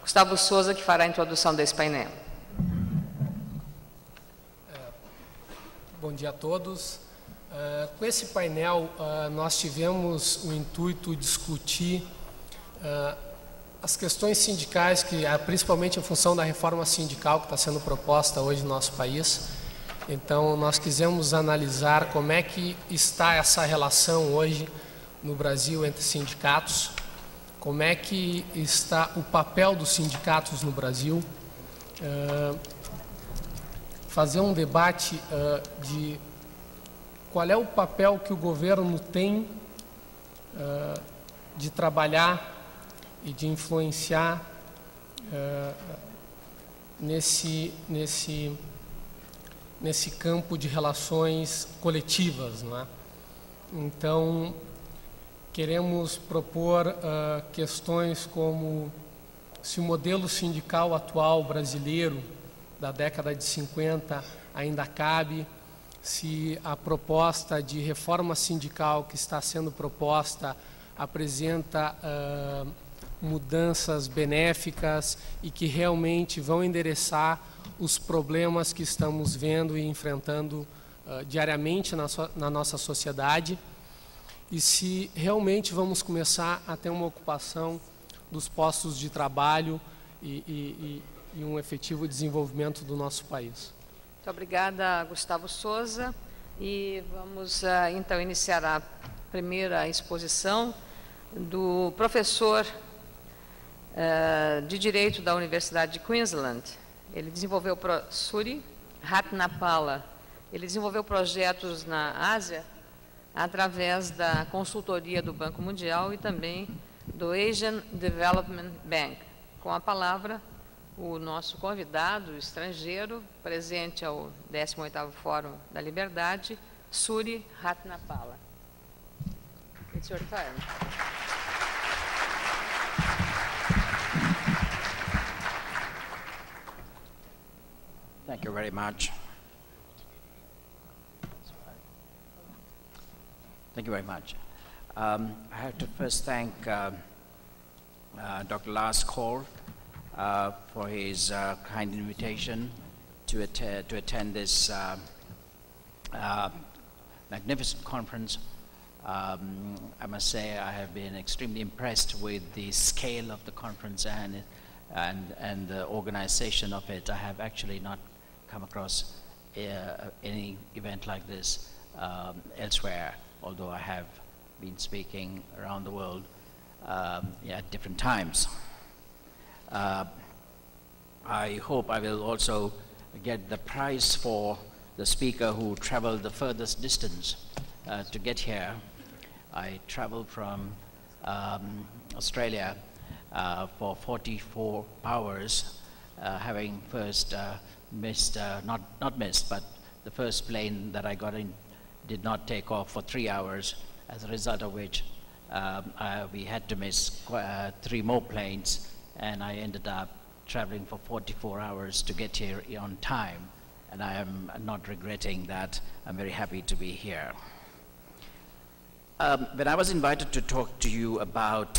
Gustavo Souza, que fará a introdução desse painel. Bom dia a todos. Com esse painel, nós tivemos o intuito de discutir as questões sindicais, principalmente em função da reforma sindical que está sendo proposta hoje no nosso país. Então, nós quisemos analisar como é que está essa relação hoje no Brasil entre sindicatos, como é que está o papel dos sindicatos no Brasil, fazer um debate de qual é o papel que o governo tem de trabalhar e de influenciar nesse campo de relações coletivas, não é? Então, queremos propor questões como se o modelo sindical atual brasileiro da década de 50 ainda cabe, se a proposta de reforma sindical que está sendo proposta apresenta mudanças benéficas e que realmente vão endereçar os problemas que estamos vendo e enfrentando diariamente na nossa sociedade, e se realmente vamos começar a ter uma ocupação dos postos de trabalho e um efetivo desenvolvimento do nosso país. Muito obrigada, Gustavo Souza. E vamos, então, iniciar a primeira exposição do professor de Direito da Universidade de Queensland. Ele desenvolveu Suri Ratnapala. Ele desenvolveu projetos na Ásia através da consultoria do Banco Mundial e também do Asian Development Bank. Com a palavra, o nosso convidado estrangeiro, presente ao 18º Fórum da Liberdade, Suri Ratnapala. It's your turn. Thank you very much. Thank you very much. I have to first thank Dr. Lars Kohl for his kind invitation to attend this magnificent conference. I must say I have been extremely impressed with the scale of the conference and the organization of it. I have actually not come across any event like this elsewhere, although I have been speaking around the world at different times. I hope I will also get the prize for the speaker who traveled the furthest distance to get here. I traveled from Australia for 44 hours, having first missed, not missed, but the first plane that I got in did not take off for 3 hours, as a result of which we had to miss 3 more planes, and I ended up traveling for 44 hours to get here on time, and I am not regretting that. I'm very happy to be here. When I was invited to talk to you about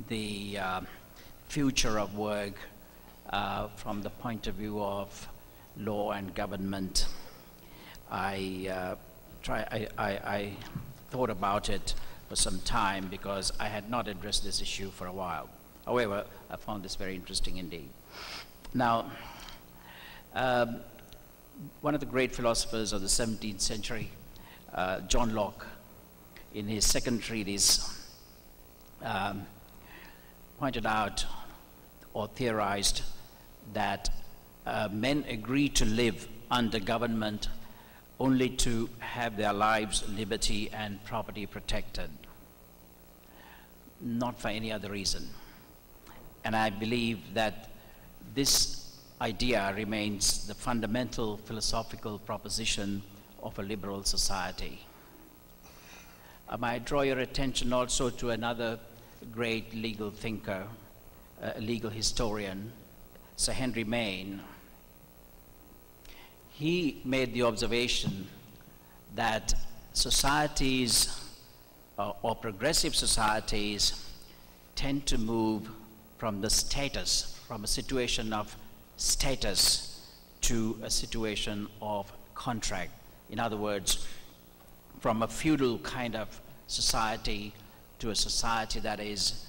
the future of work from the point of view of law and government, I thought about it for some time because I had not addressed this issue for a while. However, I found this very interesting indeed. Now, one of the great philosophers of the 17th century, John Locke, in his second treatise, pointed out or theorized that men agree to live under government only to have their lives, liberty, and property protected, not for any other reason. And I believe that this idea remains the fundamental philosophical proposition of a liberal society. I might draw your attention also to another great legal thinker, a legal historian, Sir Henry Maine. He made the observation that societies or progressive societies tend to move from the status, from a situation of status to a situation of contract. In other words, from a feudal kind of society to a society that is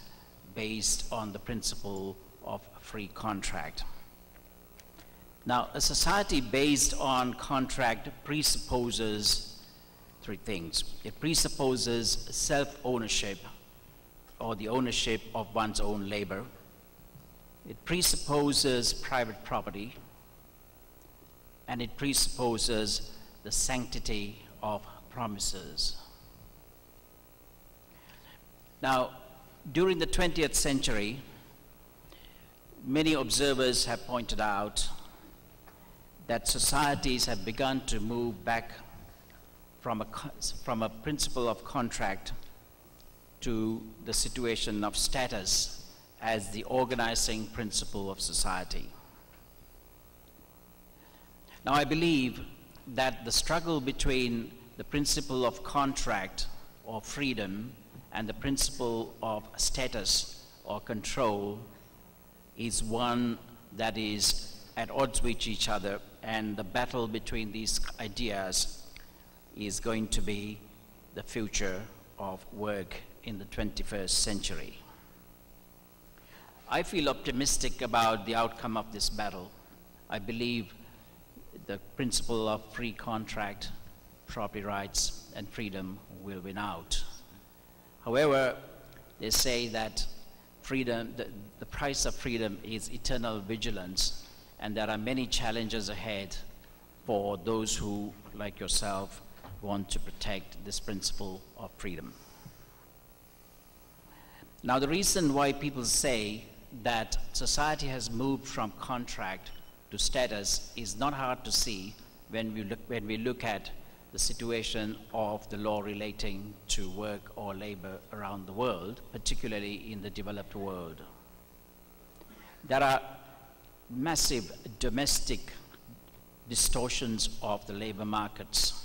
based on the principle of free contract. Now, a society based on contract presupposes three things. It presupposes self-ownership, or the ownership of one's own labor. It presupposes private property, and it presupposes the sanctity of promises. Now, during the 20th century, many observers have pointed out that societies have begun to move back from a principle of contract to the situation of status as the organizing principle of society. Now, I believe that the struggle between the principle of contract or freedom and the principle of status or control is one that is at odds with each other, and the battle between these ideas is going to be the future of work in the 21st century. I feel optimistic about the outcome of this battle. I believe the principle of free contract, property rights, and freedom will win out. However, they say that freedom, the price of freedom is eternal vigilance, and there are many challenges ahead for those who, like yourself, want to protect this principle of freedom. Now, the reason why people say that society has moved from contract to status is not hard to see when we look at the situation of the law relating to work or labor around the world, particularly in the developed world. There are massive domestic distortions of the labor markets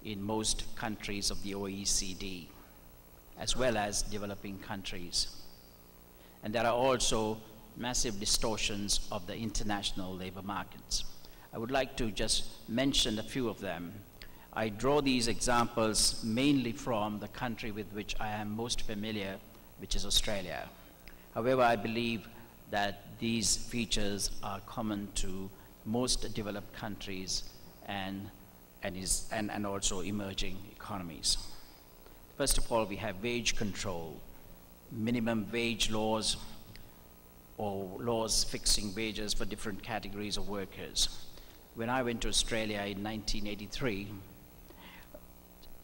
in most countries of the OECD, as well as developing countries. And there are also massive distortions of the international labor markets. I would like to just mention a few of them. I draw these examples mainly from the country with which I am most familiar, which is Australia. However, I believe that these features are common to most developed countries and also emerging economies. First of all, we have wage control, minimum wage laws, or laws fixing wages for different categories of workers. When I went to Australia in 1983,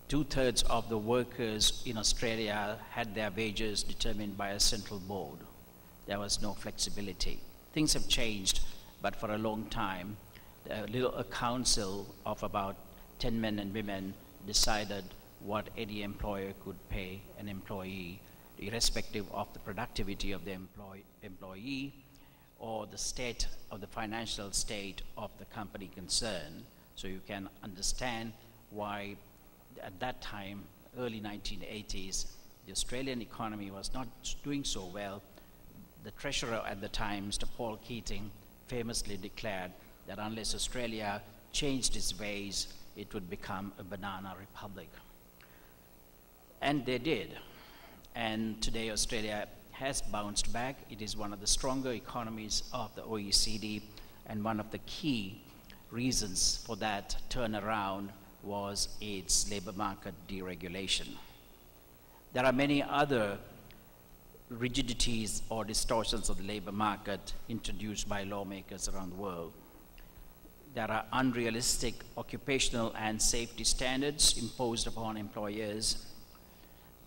2/3 of the workers in Australia had their wages determined by a central board. There was no flexibility. Things have changed, but for a long time, a council of about 10 men and women decided what any employer could pay an employee, irrespective of the productivity of the employee or the state of the financial state of the company concerned. So you can understand why at that time, early 1980s, the Australian economy was not doing so well. The treasurer at the time, Mr. Paul Keating, famously declared that unless Australia changed its ways, it would become a banana republic. And they did. And today Australia has bounced back. It is one of the stronger economies of the OECD, and one of the key reasons for that turnaround was its labor market deregulation. There are many other rigidities or distortions of the labor market introduced by lawmakers around the world. There are unrealistic occupational and safety standards imposed upon employers.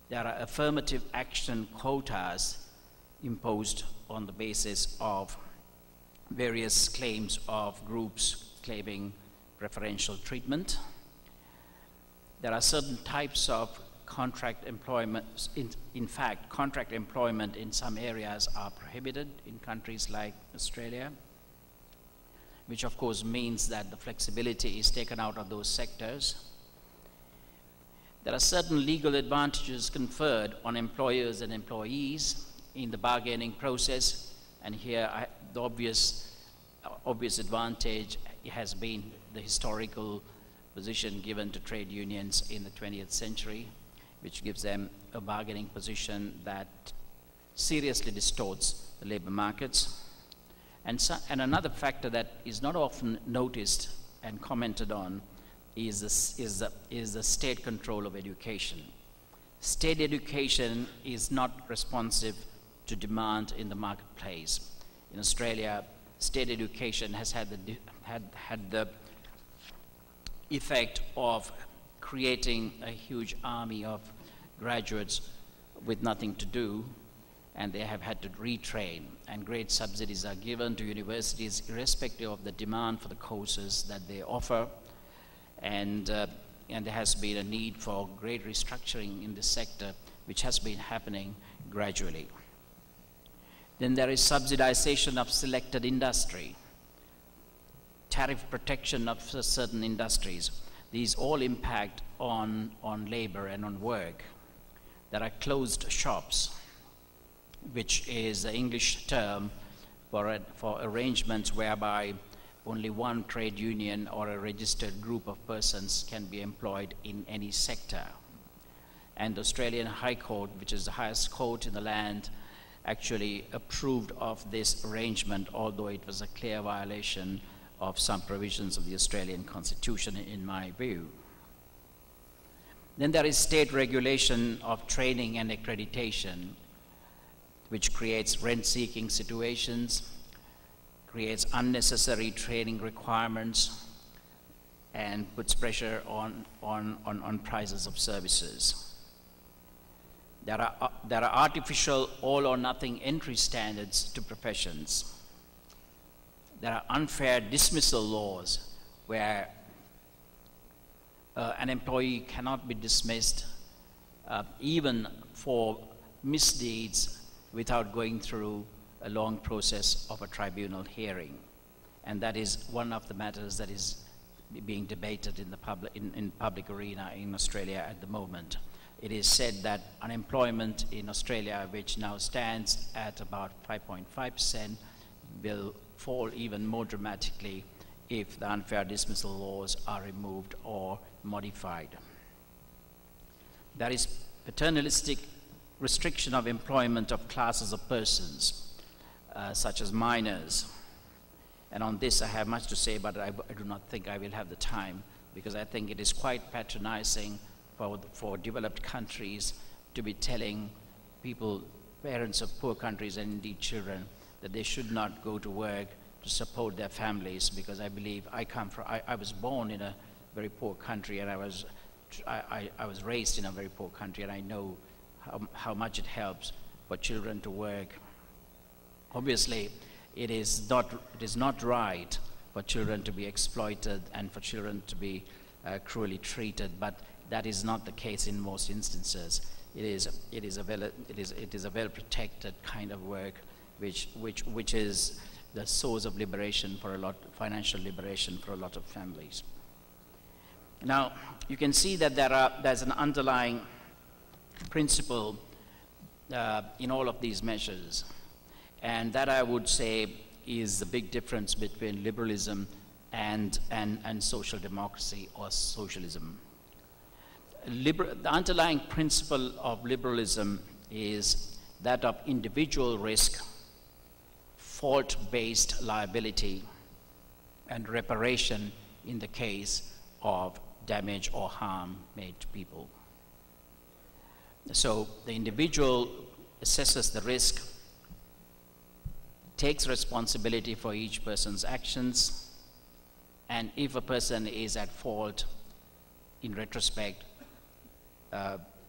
There are affirmative action quotas imposed on the basis of various claims of groups claiming preferential treatment. There are certain types of contract employment. In fact, contract employment in some areas are prohibited in countries like Australia, which of course means that the flexibility is taken out of those sectors. There are certain legal advantages conferred on employers and employees, in the bargaining process, and here the obvious advantage has been the historical position given to trade unions in the 20th century, which gives them a bargaining position that seriously distorts the labor markets. And another factor that is not often noticed and commented on is the state control of education. State education is not responsive to demand in the marketplace. In Australia, state education has had the effect of creating a huge army of graduates with nothing to do, and they have had to retrain, and great subsidies are given to universities irrespective of the demand for the courses that they offer, and there has been a need for great restructuring in this sector, which has been happening gradually. Then there is subsidization of selected industry, tariff protection of certain industries. These all impact on labor and on work. There are closed shops, which is the English term for arrangements whereby only one trade union or a registered group of persons can be employed in any sector. And the Australian High Court, which is the highest court in the land, actually approved of this arrangement, although it was a clear violation of some provisions of the Australian Constitution, in my view. Then there is state regulation of training and accreditation, which creates rent-seeking situations, creates unnecessary training requirements, and puts pressure on prices of services. There are artificial all-or-nothing entry standards to professions. There are unfair dismissal laws where an employee cannot be dismissed even for misdeeds without going through a long process of a tribunal hearing. And that is one of the matters that is being debated in the public arena in Australia at the moment. It is said that unemployment in Australia, which now stands at about 5.5%, will fall even more dramatically if the unfair dismissal laws are removed or modified. There is paternalistic restriction of employment of classes of persons, such as minors. And on this I have much to say, but I do not think I will have the time, because I think it is quite patronizing for developed countries to be telling people, parents of poor countries and indeed children, that they should not go to work to support their families, because I believe I was born in a very poor country, and I was raised in a very poor country, and I know how much it helps for children to work. Obviously, it is not right for children to be exploited and for children to be cruelly treated, but that is not the case in most instances. It is a well protected kind of work, which is the source of liberation for financial liberation for a lot of families. Now, you can see that there's an underlying principle in all of these measures, and that I would say is the big difference between liberalism and social democracy or socialism. The underlying principle of liberalism is that of individual risk, fault-based liability, and reparation in the case of damage or harm made to people. So the individual assesses the risk, takes responsibility for each person's actions, and if a person is at fault, in retrospect,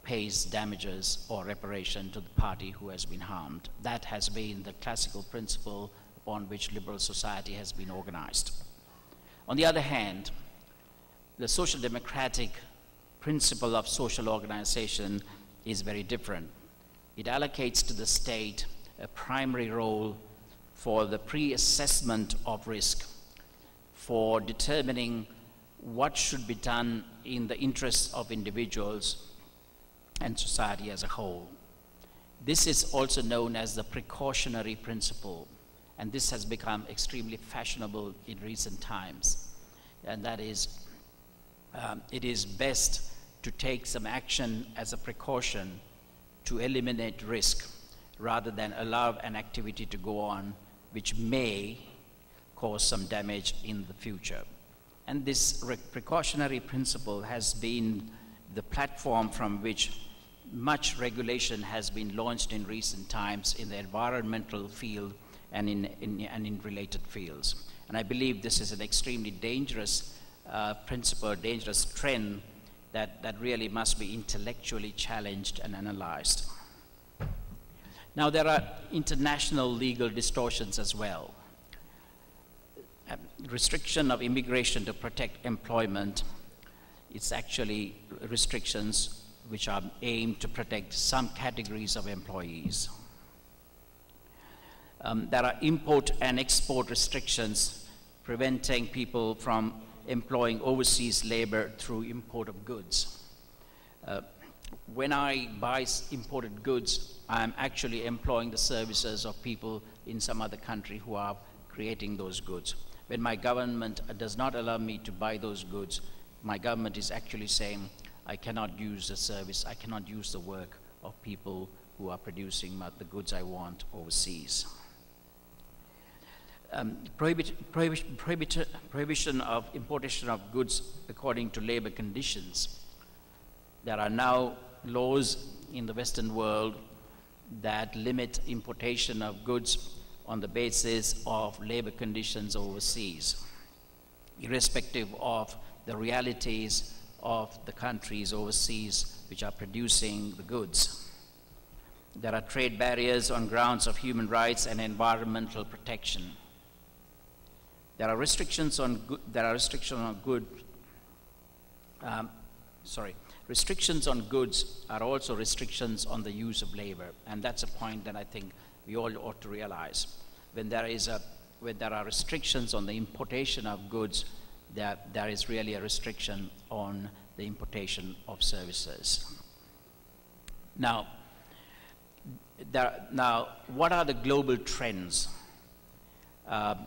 pays damages or reparation to the party who has been harmed. That has been the classical principle upon which liberal society has been organized. On the other hand, the social democratic principle of social organization is very different. It allocates to the state a primary role for the pre-assessment of risk, for determining what should be done in the interests of individuals and society as a whole. This is also known as the precautionary principle, and this has become extremely fashionable in recent times. And that is, it is best to take some action as a precaution to eliminate risk rather than allow an activity to go on which may cause some damage in the future. And this precautionary principle has been the platform from which much regulation has been launched in recent times in the environmental field and in related fields. And I believe this is an extremely dangerous principle, dangerous trend that really must be intellectually challenged and analyzed. Now, there are international legal distortions as well. Restriction of immigration to protect employment, it's actually restrictions which are aimed to protect some categories of employees. There are import and export restrictions preventing people from employing overseas labor through import of goods. When I buy imported goods, I'm actually employing the services of people in some other country who are creating those goods. When my government does not allow me to buy those goods, my government is actually saying, I cannot use the service, I cannot use the work of people who are producing the goods I want overseas. Prohibition of importation of goods according to labor conditions. There are now laws in the Western world that limit importation of goods on the basis of labor conditions overseas, irrespective of the realities of the countries overseas which are producing the goods. There are trade barriers on grounds of human rights and environmental protection. There are restrictions on restrictions on goods are also restrictions on the use of labor, and that's a point that I think we all ought to realize. When there are restrictions on the importation of goods, there is really a restriction on the importation of services. Now, what are the global trends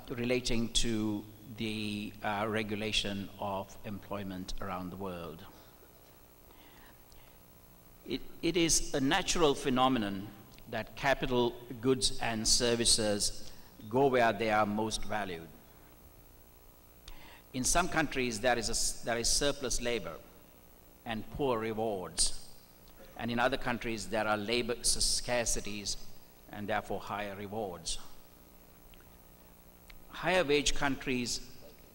relating to the regulation of employment around the world? It is a natural phenomenon that capital, goods, and services go where they are most valued. In some countries, there is surplus labor and poor rewards. And in other countries, there are labor scarcities and therefore higher rewards. Higher wage countries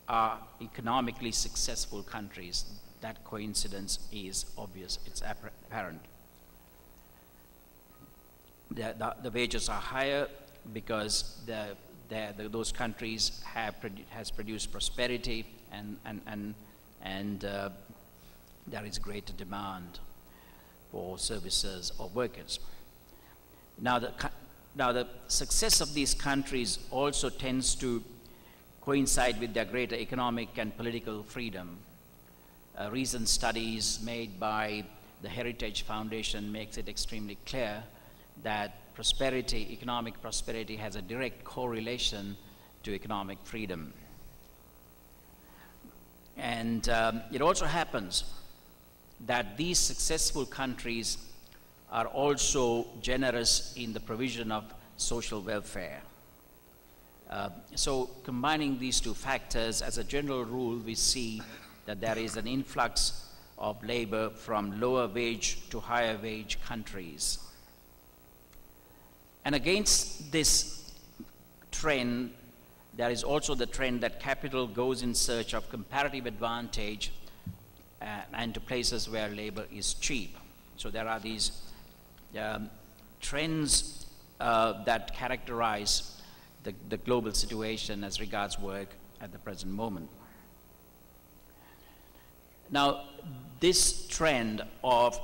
are economically successful countries. That coincidence is obvious, it's apparent. The wages are higher because those countries has produced prosperity and there is greater demand for services or workers. Now the success of these countries also tends to coincide with their greater economic and political freedom. Recent studies made by the Heritage Foundation makes it extremely clear that economic prosperity has a direct correlation to economic freedom. And it also happens that these successful countries are also generous in the provision of social welfare. So combining these two factors, as a general rule, we see that there is an influx of labor from lower wage to higher wage countries. And against this trend, there is also the trend that capital goes in search of comparative advantage and to places where labor is cheap. So there are these trends that characterize the global situation as regards work at the present moment. Now, this trend of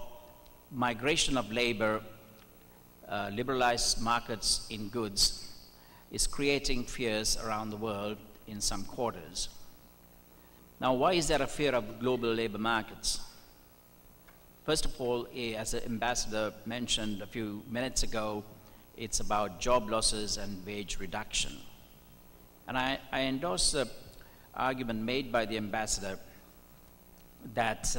migration of labor, liberalized markets in goods, is creating fears around the world in some quarters. Now, why is there a fear of global labor markets? First of all, as the ambassador mentioned a few minutes ago, it's about job losses and wage reduction. And I endorse the argument made by the ambassador that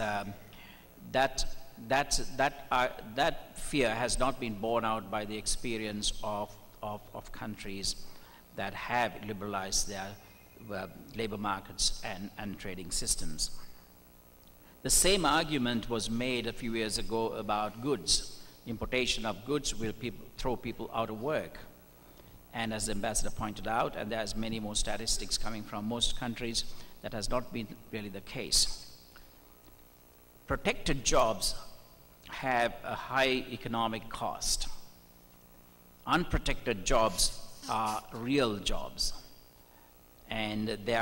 that fear has not been borne out by the experience of countries that have liberalized their labor markets and trading systems. The same argument was made a few years ago about goods. Importation of goods will throw people out of work. And as the ambassador pointed out, and there's many more statistics coming from most countries, that has not been really the case. Protected jobs have a high economic cost. Unprotected jobs are real jobs, and they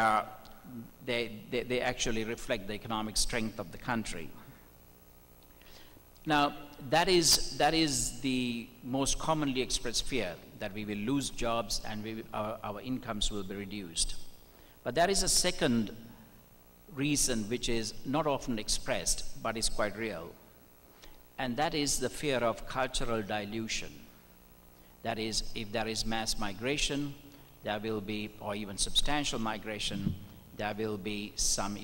actually reflect the economic strength of the country. Now, that is the most commonly expressed fear, that we will lose jobs and our incomes will be reduced. But there is a second reason which is not often expressed but is quite real, and that is the fear of cultural dilution. That is, if there is mass migration, there will be, or even substantial migration, there will be some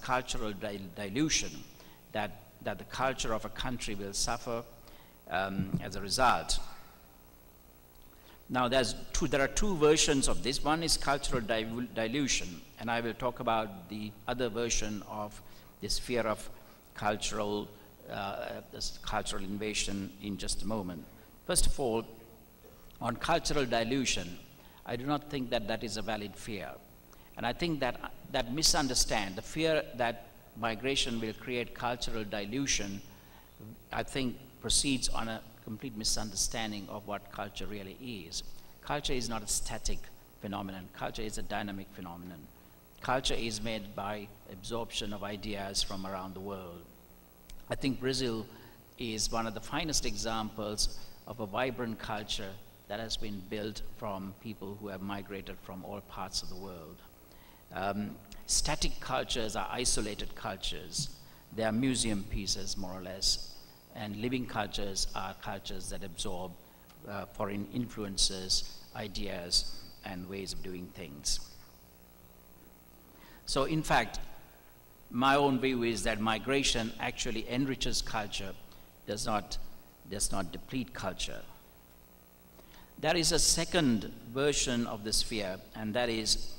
cultural dilution, that the culture of a country will suffer as a result. Now, there are two versions of this. One is cultural dilution, and I will talk about the other version of this fear of cultural invasion in just a moment. First of all, on cultural dilution, I do not think that is a valid fear. And I think that the fear that migration will create cultural dilution, I think proceeds on a complete misunderstanding of what culture really is. Culture is not a static phenomenon. Culture is a dynamic phenomenon. Culture is made by absorption of ideas from around the world. I think Brazil is one of the finest examples of a vibrant culture that has been built from people who have migrated from all parts of the world. Static cultures are isolated cultures. They are museum pieces, more or less. And living cultures are cultures that absorb foreign influences, ideas, and ways of doing things. So, in fact, my own view is that migration actually enriches culture, does not deplete culture. There is a second version of this fear, and that is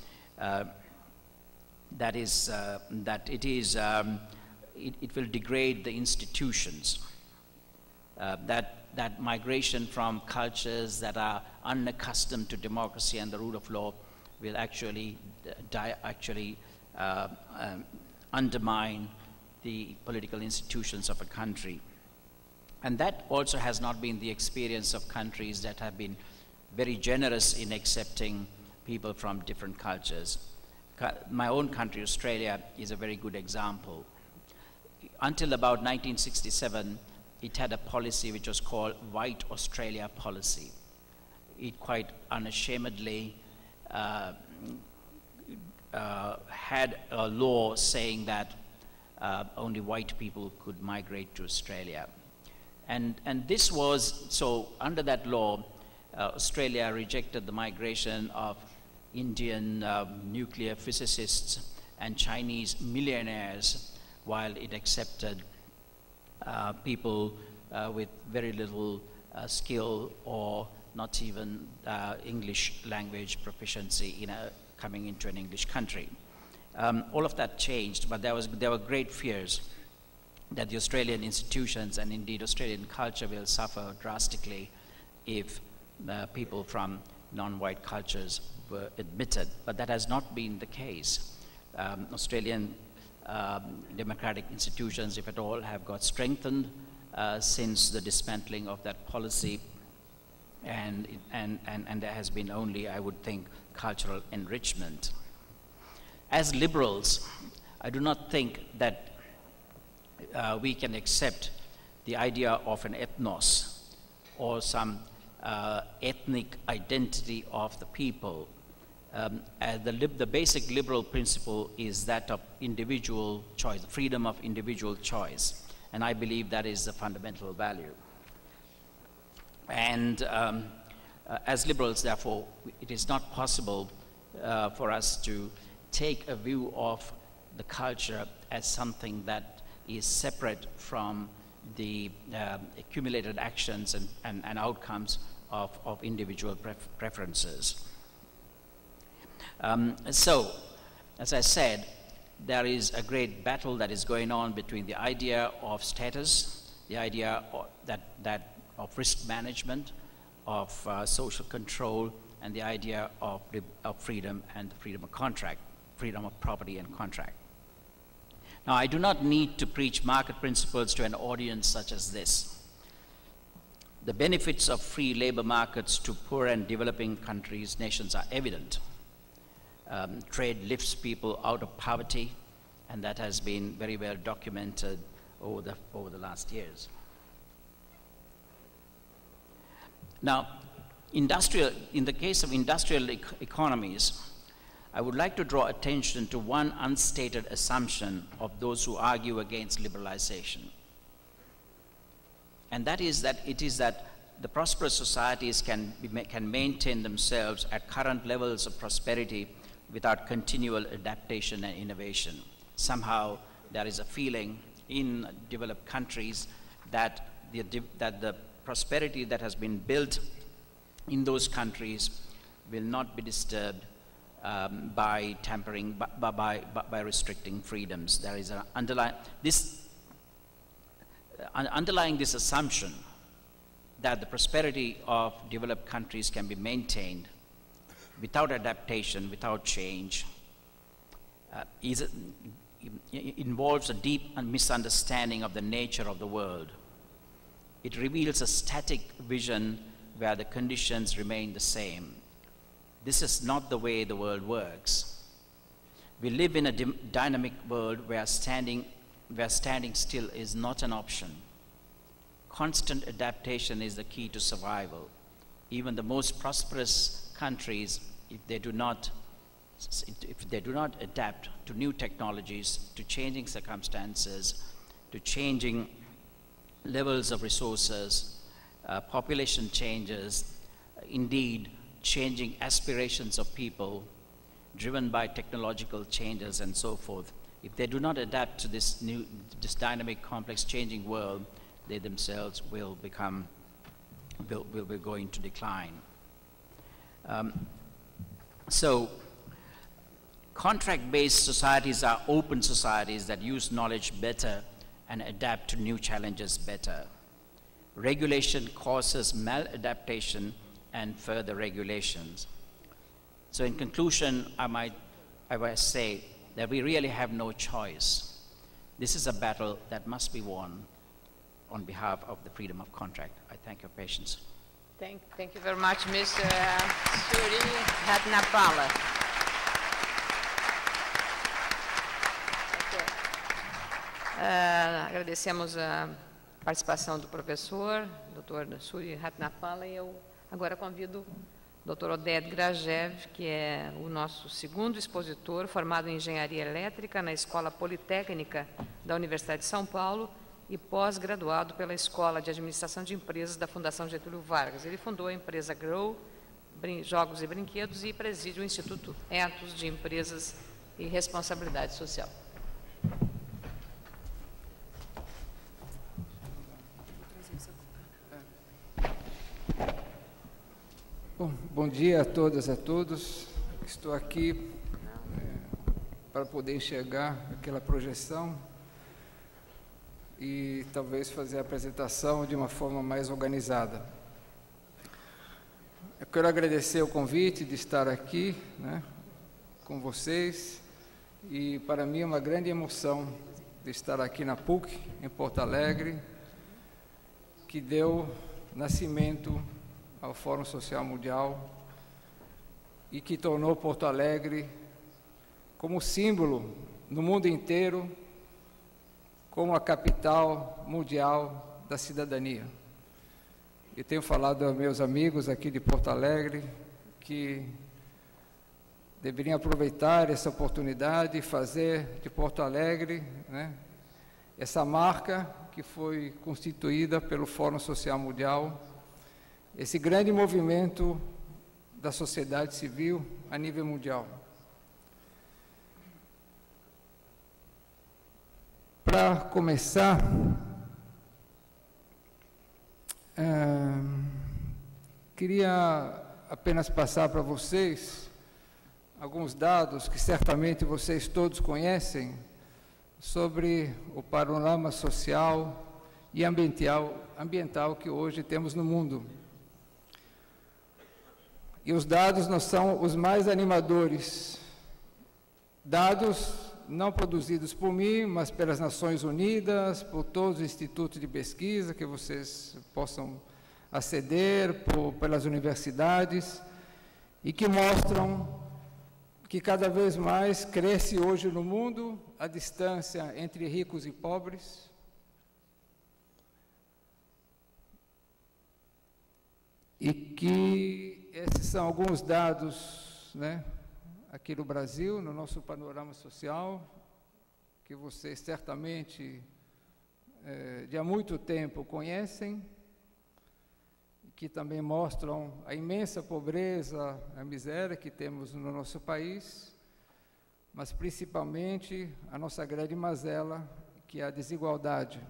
that it will degrade the institutions. That migration from cultures that are unaccustomed to democracy and the rule of law will actually undermine the political institutions of a country. And that also has not been the experience of countries that have been very generous in accepting people from different cultures. My own country, Australia, is a very good example. Until about 1967, it had a policy which was called White Australia Policy. It quite unashamedly had a law saying that only white people could migrate to Australia. And this was, so under that law, Australia rejected the migration of Indian nuclear physicists and Chinese millionaires, while it accepted people with very little skill or not even English language proficiency coming into an English country. All of that changed, but there were great fears that the Australian institutions and indeed Australian culture will suffer drastically if people from non-white cultures were admitted, but that has not been the case. Australian democratic institutions, if at all, have got strengthened since the dismantling of that policy, and there has been only, I would think, cultural enrichment. As liberals, I do not think that we can accept the idea of an ethnos or some ethnic identity of the people. The basic liberal principle is that of individual choice, freedom of individual choice. And I believe that is the fundamental value. And as liberals, therefore, it is not possible for us to take a view of the culture as something that is separate from the accumulated actions and outcomes of individual preferences. So, as I said, there is a great battle that is going on between the idea of status, the idea of risk management, of social control, and the idea of freedom and the freedom of contract, freedom of property and contract. Now, I do not need to preach market principles to an audience such as this. The benefits of free labor markets to poor and developing countries, nations are evident. Trade lifts people out of poverty, and that has been very well documented over the last years. Now, in the case of industrial economies, I would like to draw attention to one unstated assumption of those who argue against liberalization. And that is that the prosperous societies can maintain themselves at current levels of prosperity without continual adaptation and innovation. Somehow there is a feeling in developed countries that the prosperity that has been built in those countries will not be disturbed by tampering, by restricting freedoms. There is underlying this assumption that the prosperity of developed countries can be maintained without adaptation, without change, involves a deep misunderstanding of the nature of the world. It reveals a static vision where the conditions remain the same. This is not the way the world works. We live in a dynamic world where standing still is not an option. Constant adaptation is the key to survival. Even the most prosperous countries, if they do not adapt to new technologies, to changing circumstances, to changing levels of resources, population changes, indeed changing aspirations of people driven by technological changes and so forth, if they do not adapt to this dynamic, complex, changing world, they themselves will go into decline. So, contract-based societies are open societies that use knowledge better and adapt to new challenges better. Regulation causes maladaptation and further regulations. So in conclusion, I might say that we really have no choice. This is a battle that must be won on behalf of the freedom of contract. I thank your patience. Thank you very much, Mr. Suri Ratnapala. Agradecemos a participação do professor, Dr. Suri Ratnapala, e eu agora convido o Dr. Oded Grajev, que é o nosso segundo expositor, formado em Engenharia Elétrica na Escola Politécnica da Universidade de São Paulo e pós-graduado pela Escola de Administração de Empresas da Fundação Getúlio Vargas. Ele fundou a empresa Grow, Jogos e Brinquedos, e preside o Instituto Ethos de Empresas e Responsabilidade Social. Bom dia a todas e a todos. Estou aqui para poder enxergar aquela projeção e talvez fazer a apresentação de uma forma mais organizada. Eu quero agradecer o convite de estar aqui, com vocês, e para mim é uma grande emoção de estar aqui na PUC, em Porto Alegre, que deu nascimento ao Fórum Social Mundial e que tornou Porto Alegre como símbolo no mundo inteiro, como a capital mundial da cidadania. Eu tenho falado aos meus amigos aqui de Porto Alegre que deveriam aproveitar essa oportunidade e fazer de Porto Alegre, essa marca que foi constituída pelo Fórum Social Mundial, esse grande movimento da sociedade civil a nível mundial. Para começar, queria apenas passar para vocês alguns dados que certamente vocês todos conhecem sobre o panorama social e ambiental que hoje temos no mundo. E os dados não são os mais animadores. Dados não produzidos por mim, mas pelas Nações Unidas, por todos os institutos de pesquisa que vocês possam aceder, pelas universidades, e que mostram que cada vez mais cresce hoje no mundo a distância entre ricos e pobres. E que esses são alguns dados, né, aqui no Brasil, no nosso panorama social, que vocês certamente de há muito tempo conhecem, que também mostram a imensa pobreza, a miséria que temos no nosso país, mas principalmente a nossa grande mazela, que é a desigualdade.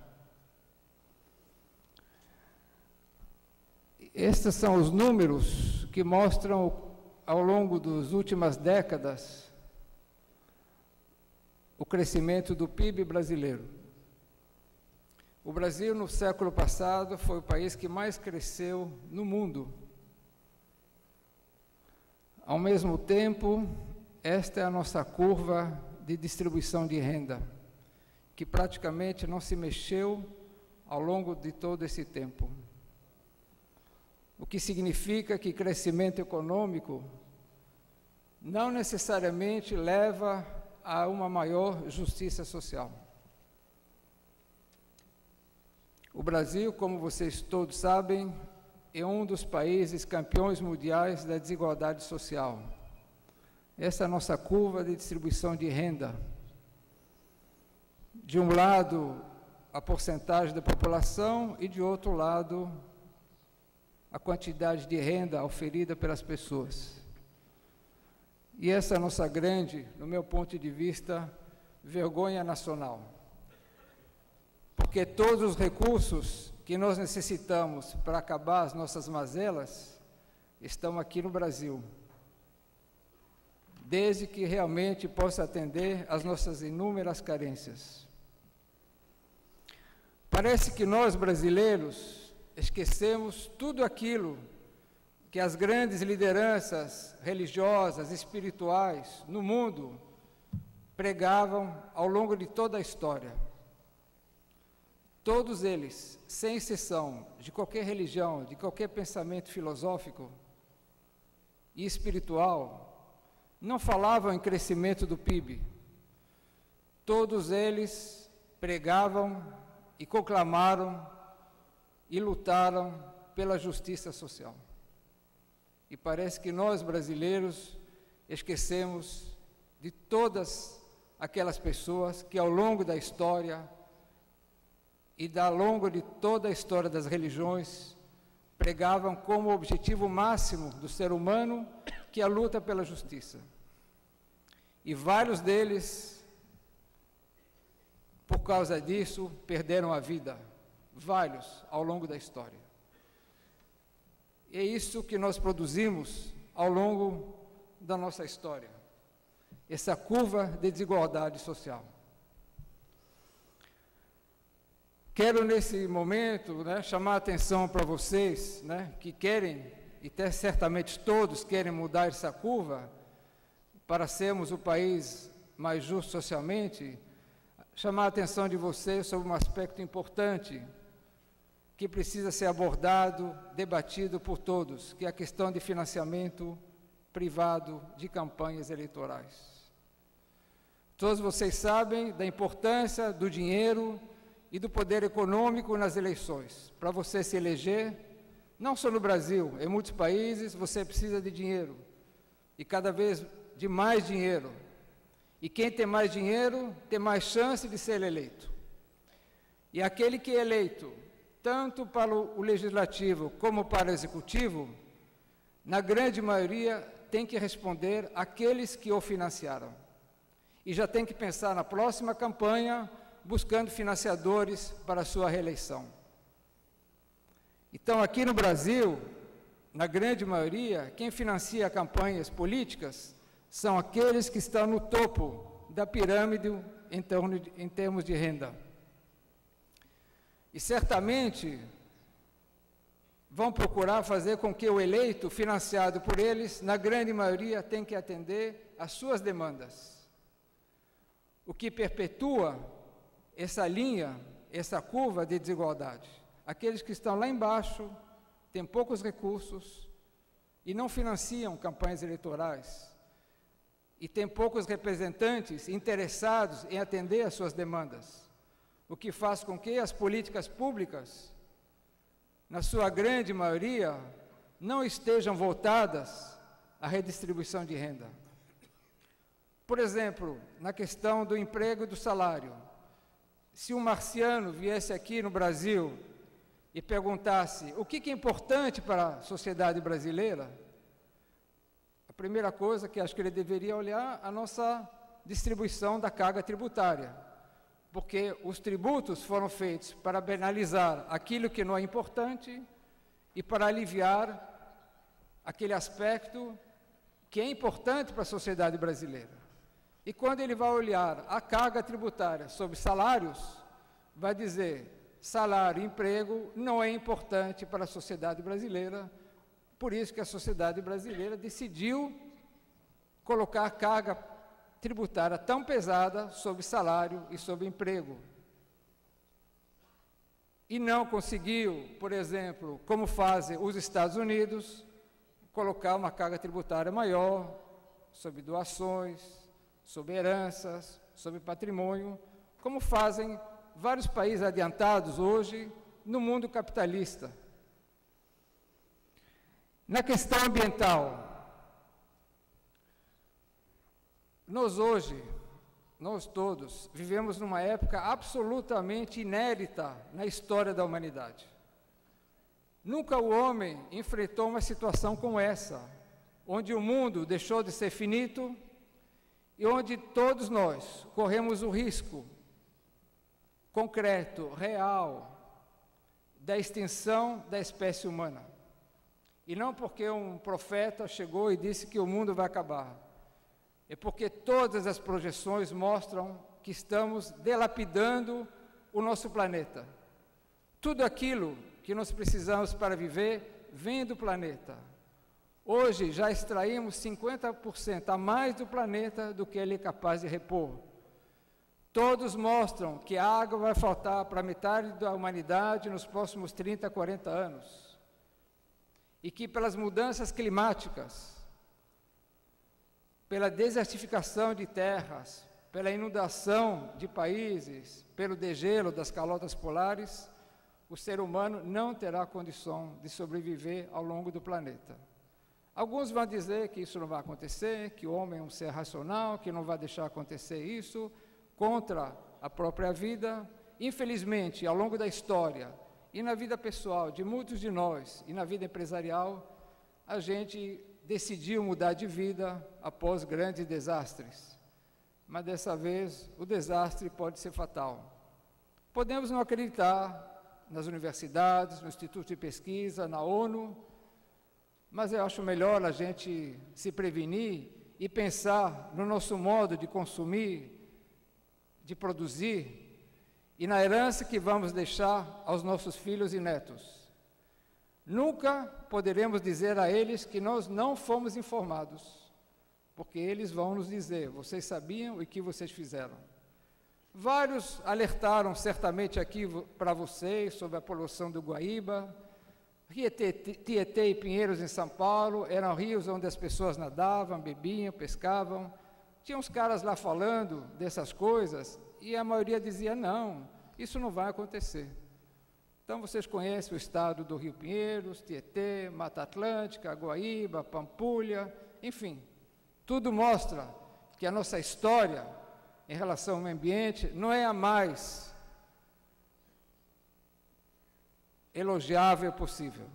Estes são os números que mostram, ao longo das últimas décadas, o crescimento do PIB brasileiro. O Brasil, no século passado, foi o país que mais cresceu no mundo. Ao mesmo tempo, esta é a nossa curva de distribuição de renda, que praticamente não se mexeu ao longo de todo esse tempo. O que significa que crescimento econômico não necessariamente leva a uma maior justiça social. O Brasil, como vocês todos sabem, é um dos países campeões mundiais da desigualdade social. Essa é a nossa curva de distribuição de renda. De um lado, a porcentagem da população e, de outro lado, a quantidade de renda oferida pelas pessoas. E essa é a nossa grande, no meu ponto de vista, vergonha nacional. Porque todos os recursos que nós necessitamos para acabar as nossas mazelas estão aqui no Brasil, desde que realmente possa atender às nossas inúmeras carências. Parece que nós, brasileiros, esquecemos tudo aquilo que as grandes lideranças religiosas, espirituais no mundo pregavam ao longo de toda a história. Todos eles, sem exceção, de qualquer religião, de qualquer pensamento filosófico e espiritual, não falavam em crescimento do PIB. Todos eles pregavam e conclamaram e lutaram pela justiça social. E parece que nós, brasileiros, esquecemos de todas aquelas pessoas que, ao longo da história e ao longo de toda a história das religiões, pregavam como objetivo máximo do ser humano que é a luta pela justiça. E vários deles, por causa disso, perderam a vida. Vários, ao longo da história. É isso que nós produzimos ao longo da nossa história. Essa curva de desigualdade social. Quero, nesse momento, chamar a atenção para vocês, que querem, e até certamente todos querem mudar essa curva, para sermos o país mais justo socialmente, chamar a atenção de vocês sobre um aspecto importante, que precisa ser abordado, debatido por todos, que é a questão de financiamento privado de campanhas eleitorais. Todos vocês sabem da importância do dinheiro e do poder econômico nas eleições. Para você se eleger, não só no Brasil, em muitos países você precisa de dinheiro, e cada vez de mais dinheiro. E quem tem mais dinheiro tem mais chance de ser eleito. E aquele que é eleito, tanto para o legislativo como para o executivo, na grande maioria tem que responder àqueles que o financiaram. E já tem que pensar na próxima campanha, buscando financiadores para a sua reeleição. Então, aqui no Brasil, na grande maioria, quem financia campanhas políticas são aqueles que estão no topo da pirâmide em termos de renda. E certamente vão procurar fazer com que o eleito, financiado por eles, na grande maioria, tenha que atender às suas demandas. O que perpetua essa linha, essa curva de desigualdade. Aqueles que estão lá embaixo têm poucos recursos e não financiam campanhas eleitorais, e têm poucos representantes interessados em atender às suas demandas, o que faz com que as políticas públicas, na sua grande maioria, não estejam voltadas à redistribuição de renda. Por exemplo, na questão do emprego e do salário, se um marciano viesse aqui no Brasil e perguntasse o que é importante para a sociedade brasileira, a primeira coisa que acho que ele deveria olhar é a nossa distribuição da carga tributária, porque os tributos foram feitos para penalizar aquilo que não é importante e para aliviar aquele aspecto que é importante para a sociedade brasileira. E quando ele vai olhar a carga tributária sobre salários, vai dizer: salário e emprego não é importante para a sociedade brasileira, por isso que a sociedade brasileira decidiu colocar carga tributária tão pesada sobre salário e sobre emprego. E não conseguiu, por exemplo, como fazem os Estados Unidos, colocar uma carga tributária maior sobre doações, sobre heranças, sobre patrimônio, como fazem vários países adiantados hoje no mundo capitalista. Na questão ambiental, nós todos, vivemos numa época absolutamente inédita na história da humanidade. Nunca o homem enfrentou uma situação como essa, onde o mundo deixou de ser finito e onde todos nós corremos o risco concreto, real, da extinção da espécie humana. E não porque um profeta chegou e disse que o mundo vai acabar, é porque todas as projeções mostram que estamos dilapidando o nosso planeta. Tudo aquilo que nós precisamos para viver vem do planeta. Hoje já extraímos 50% a mais do planeta do que ele é capaz de repor. Todos mostram que a água vai faltar para metade da humanidade nos próximos 30, 40 anos. E que pelas mudanças climáticas, pela desertificação de terras, pela inundação de países, pelo degelo das calotas polares, o ser humano não terá condição de sobreviver ao longo do planeta. Alguns vão dizer que isso não vai acontecer, que o homem é um ser racional, que não vai deixar acontecer isso, contra a própria vida. Infelizmente, ao longo da história, e na vida pessoal de muitos de nós, e na vida empresarial, a gente decidiu mudar de vida após grandes desastres. Mas dessa vez, o desastre pode ser fatal. Podemos não acreditar nas universidades, no Instituto de Pesquisa, na ONU, mas eu acho melhor a gente se prevenir e pensar no nosso modo de consumir, de produzir, e na herança que vamos deixar aos nossos filhos e netos. Nunca poderemos dizer a eles que nós não fomos informados, porque eles vão nos dizer: vocês sabiam o que vocês fizeram. Vários alertaram certamente aqui para vocês sobre a poluição do Guaíba. Tietê e Pinheiros em São Paulo eram rios onde as pessoas nadavam, bebiam, pescavam. Tinha uns caras lá falando dessas coisas e a maioria dizia: não, isso não vai acontecer. Então vocês conhecem o estado do Rio Pinheiros, Tietê, Mata Atlântica, Guaíba, Pampulha, enfim. Tudo mostra que a nossa história em relação ao meio ambiente não é a mais elogiável possível.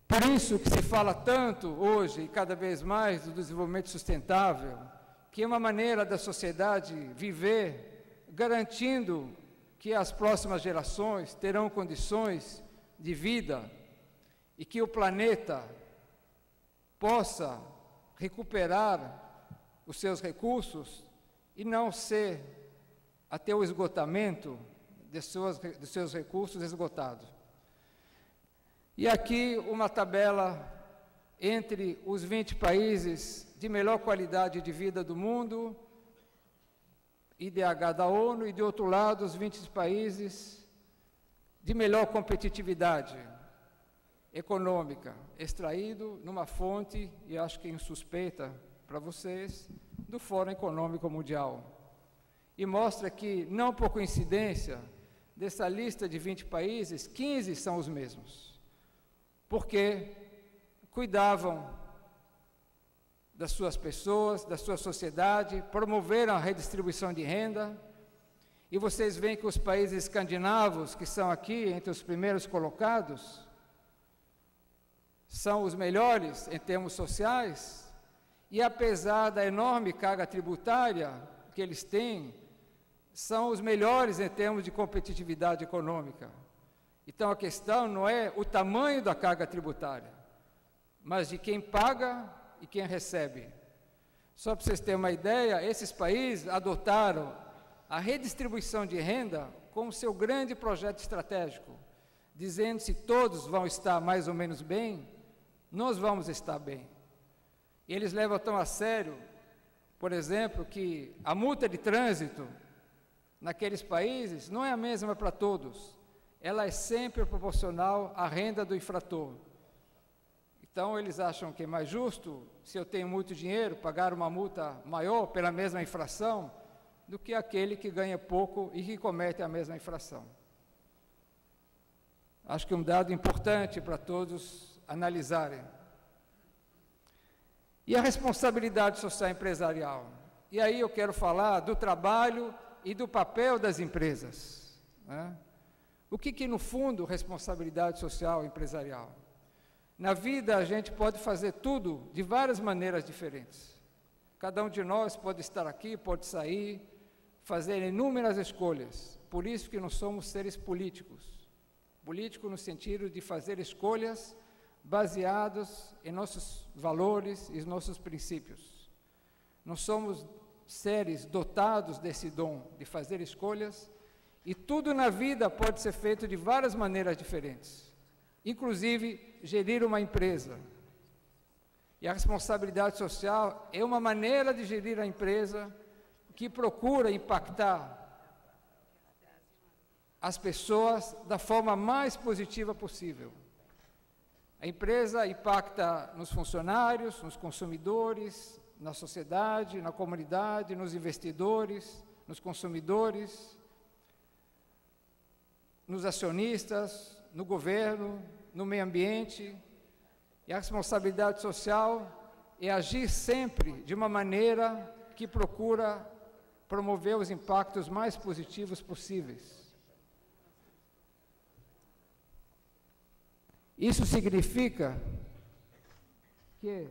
Por isso que se fala tanto hoje, e cada vez mais, do desenvolvimento sustentável, que é uma maneira da sociedade viver garantindo que as próximas gerações terão condições de vida e que o planeta possa recuperar os seus recursos e não ser até o esgotamento de seus recursos esgotados. E aqui uma tabela entre os 20 países de melhor qualidade de vida do mundo, IDH da ONU, e de outro lado os 20 países de melhor competitividade econômica, extraído numa fonte, e acho que insuspeita para vocês, do Fórum Econômico Mundial. E mostra que, não por coincidência, dessa lista de 20 países, 15 são os mesmos, porque cuidavam das suas pessoas, da sua sociedade, promoveram a redistribuição de renda, e vocês veem que os países escandinavos, que são aqui entre os primeiros colocados, são os melhores em termos sociais, e apesar da enorme carga tributária que eles têm, são os melhores em termos de competitividade econômica. Então a questão não é o tamanho da carga tributária, mas de quem paga e quem recebe. Só para vocês terem uma ideia, esses países adotaram a redistribuição de renda como seu grande projeto estratégico, dizendo: se todos vão estar mais ou menos bem, nós vamos estar bem. E eles levam tão a sério, por exemplo, que a multa de trânsito naqueles países não é a mesma para todos, ela é sempre proporcional à renda do infrator. Então eles acham que é mais justo, se eu tenho muito dinheiro, pagar uma multa maior pela mesma infração, do que aquele que ganha pouco e que comete a mesma infração. Acho que é um dado importante para todos analisarem. E a responsabilidade social empresarial. E aí eu quero falar do trabalho e do papel das empresas, né? O que no fundo, responsabilidade social empresarial? Na vida a gente pode fazer tudo de várias maneiras diferentes. Cada um de nós pode estar aqui, pode sair, fazer inúmeras escolhas. Por isso que nós somos seres políticos. Político no sentido de fazer escolhas baseados em nossos valores e nossos princípios. Nós somos seres dotados desse dom de fazer escolhas, e tudo na vida pode ser feito de várias maneiras diferentes, inclusive gerir uma empresa. E a responsabilidade social é uma maneira de gerir a empresa que procura impactar as pessoas da forma mais positiva possível. A empresa impacta nos funcionários, nos consumidores, na sociedade, na comunidade, nos investidores, nos consumidores, nos acionistas, no governo, no meio ambiente. E a responsabilidade social é agir sempre de uma maneira que procura promover os impactos mais positivos possíveis. Isso significa que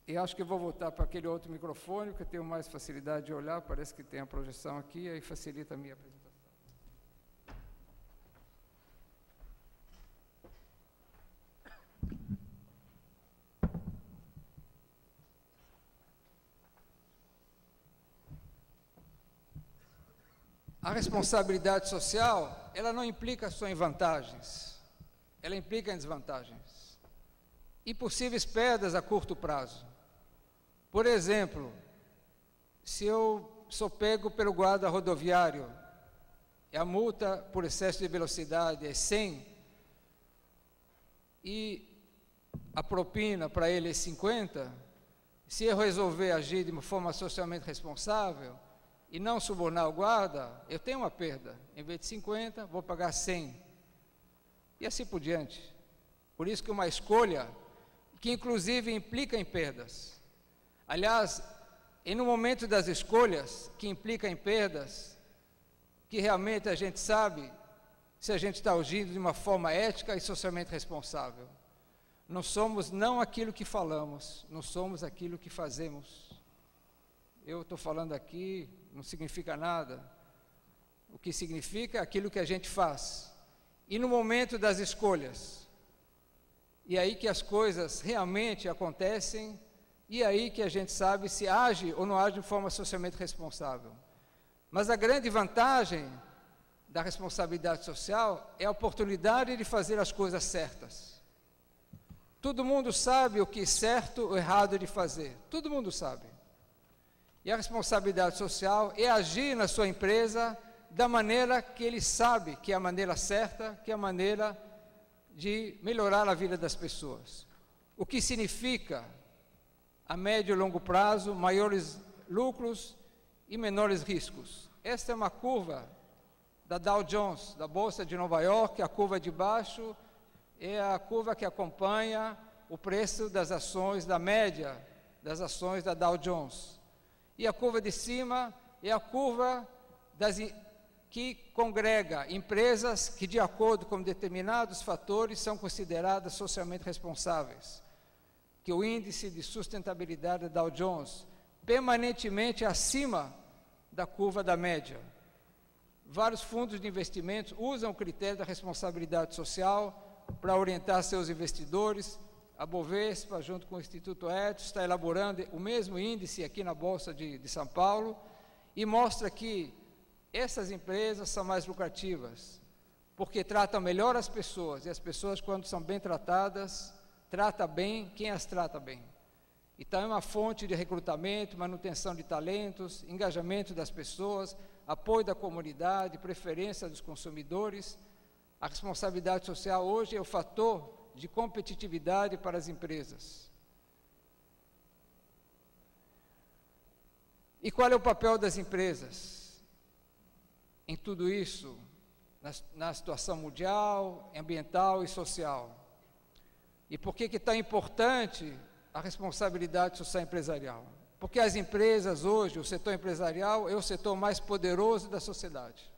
eu acho que eu vou voltar para aquele outro microfone, porque eu tenho mais facilidade de olhar, parece que tem a projeção aqui, aí facilita a minha apresentação. A responsabilidade social, ela não implica só em vantagens, ela implica em desvantagens e possíveis perdas a curto prazo. Por exemplo, se eu sou pego pelo guarda rodoviário e a multa por excesso de velocidade é 100 e a propina para ele é 50, se eu resolver agir de uma forma socialmente responsável e não subornar o guarda, eu tenho uma perda. Em vez de 50, vou pagar 100. E assim por diante. Por isso que uma escolha que inclusive implica em perdas. Aliás, E no momento das escolhas, que implica em perdas, que realmente a gente sabe se a gente está agindo de uma forma ética e socialmente responsável. Não somos não aquilo que falamos, não somos aquilo que fazemos. Eu estou falando aqui, não significa nada. O que significa é aquilo que a gente faz. E no momento das escolhas, e aí que as coisas realmente acontecem, e aí que a gente sabe se age ou não age de forma socialmente responsável. Mas a grande vantagem da responsabilidade social é a oportunidade de fazer as coisas certas. Todo mundo sabe o que é certo ou errado de fazer. Todo mundo sabe. E a responsabilidade social é agir na sua empresa da maneira que ele sabe que é a maneira certa, que é a maneira de melhorar a vida das pessoas. O que significa, a médio e longo prazo, maiores lucros e menores riscos. Esta é uma curva da Dow Jones, da Bolsa de Nova York. A curva de baixo é a curva que acompanha o preço das ações, da média das ações da Dow Jones. E a curva de cima é a curva que congrega empresas que, de acordo com determinados fatores, são consideradas socialmente responsáveis. Que o índice de sustentabilidade da Dow Jones permanentemente acima da curva da média. Vários fundos de investimentos usam o critério da responsabilidade social para orientar seus investidores. A Bovespa, junto com o Instituto Ethos, está elaborando o mesmo índice aqui na Bolsa de São Paulo e mostra que essas empresas são mais lucrativas, porque tratam melhor as pessoas, e as pessoas, quando são bem tratadas, tratam bem quem as trata bem. Então é uma fonte de recrutamento, manutenção de talentos, engajamento das pessoas, apoio da comunidade, preferência dos consumidores. A responsabilidade social hoje é o fator de competitividade para as empresas. E qual é o papel das empresas em tudo isso, na situação mundial, ambiental e social? E por que é tão importante a responsabilidade social empresarial? Porque as empresas hoje, o setor empresarial, é o setor mais poderoso da sociedade.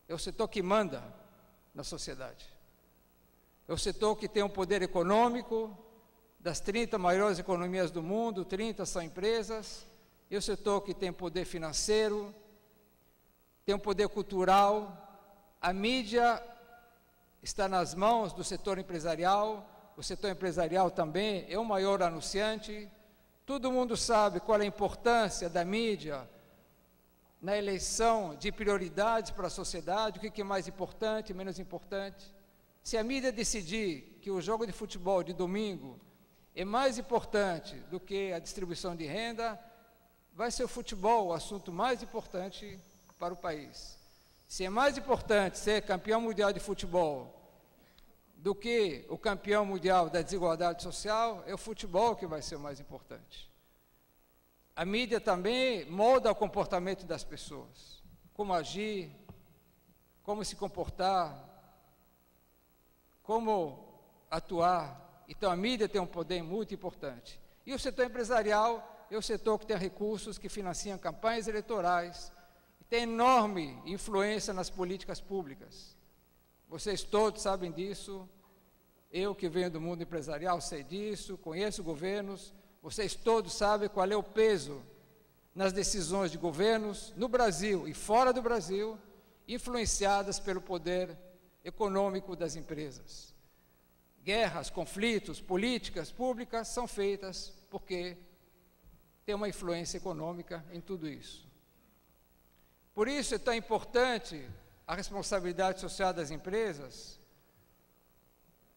É o setor que manda na sociedade. É o setor que tem um poder econômico. Das 30 maiores economias do mundo, 30 são empresas. É o setor que tem poder financeiro, tem um poder cultural. A mídia está nas mãos do setor empresarial. O setor empresarial também é o maior anunciante. Todo mundo sabe qual é a importância da mídia na eleição de prioridades para a sociedade, o que é mais importante, menos importante. Se a mídia decidir que o jogo de futebol de domingo é mais importante do que a distribuição de renda, vai ser o futebol o assunto mais importante para o país. Se é mais importante ser campeão mundial de futebol do que o campeão mundial da desigualdade social, é o futebol que vai ser o mais importante. A mídia também molda o comportamento das pessoas, como agir, como se comportar, como atuar. Então a mídia tem um poder muito importante. E o setor empresarial é o setor que tem recursos, que financiam campanhas eleitorais, e tem enorme influência nas políticas públicas. Vocês todos sabem disso, eu que venho do mundo empresarial sei disso, conheço governos, vocês todos sabem qual é o peso nas decisões de governos no Brasil e fora do Brasil, influenciadas pelo poder econômico das empresas. Guerras, conflitos, políticas públicas são feitas porque tem uma influência econômica em tudo isso. Por isso é tão importante a responsabilidade social das empresas,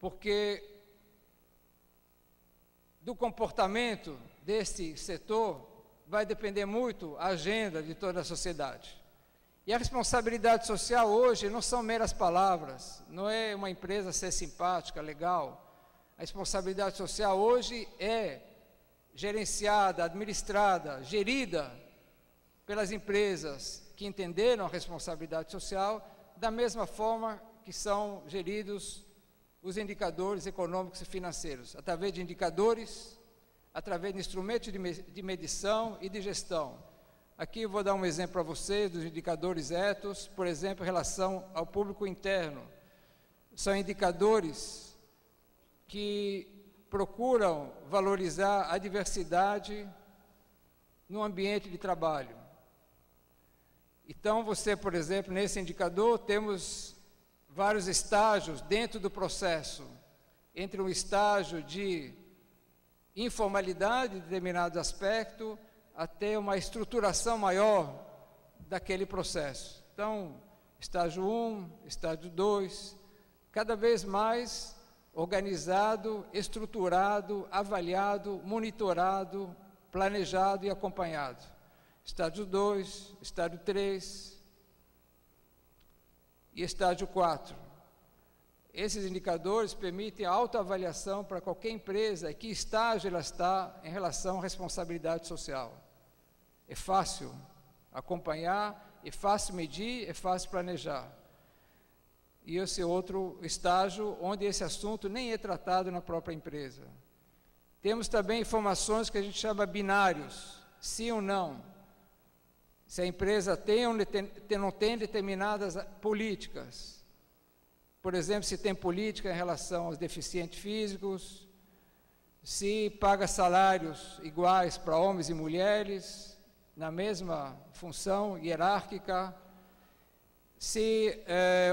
porque do comportamento desse setor vai depender muito a agenda de toda a sociedade. E a responsabilidade social hoje não são meras palavras, não é uma empresa ser simpática, legal. A responsabilidade social hoje é gerenciada, administrada, gerida pelas empresas que entenderam a responsabilidade social, da mesma forma que são geridos os indicadores econômicos e financeiros, através de indicadores, através de instrumentos de medição e de gestão. Aqui eu vou dar um exemplo para vocês dos indicadores ethos, por exemplo, em relação ao público interno. São indicadores que procuram valorizar a diversidade no ambiente de trabalho. Então, você, por exemplo, nesse indicador, temos vários estágios dentro do processo, entre um estágio de informalidade de determinado aspecto, até uma estruturação maior daquele processo. Então, estágio 1, estágio 2, cada vez mais organizado, estruturado, avaliado, monitorado, planejado e acompanhado. Estágio 2, estágio 3 e estágio 4. Esses indicadores permitem a autoavaliação para qualquer empresa, em que estágio ela está em relação à responsabilidade social. É fácil acompanhar, é fácil medir, é fácil planejar. E esse outro estágio, onde esse assunto nem é tratado na própria empresa. Temos também informações que a gente chama binários, sim ou não. Se a empresa tem ou não tem determinadas políticas. Por exemplo, se tem política em relação aos deficientes físicos, se paga salários iguais para homens e mulheres, na mesma função hierárquica, se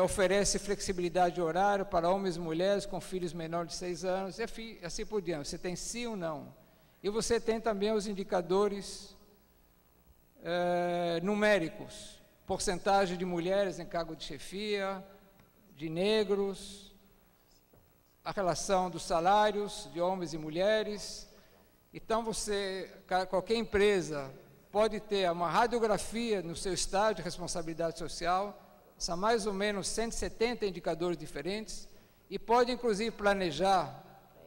oferece flexibilidade de horário para homens e mulheres com filhos menores de 6 anos, e assim por diante. Você tem sim ou não. E você tem também os indicadores numéricos, porcentagem de mulheres em cargo de chefia, de negros, a relação dos salários de homens e mulheres. Então, qualquer empresa pode ter uma radiografia no seu estágio de responsabilidade social, são mais ou menos 170 indicadores diferentes, e pode inclusive planejar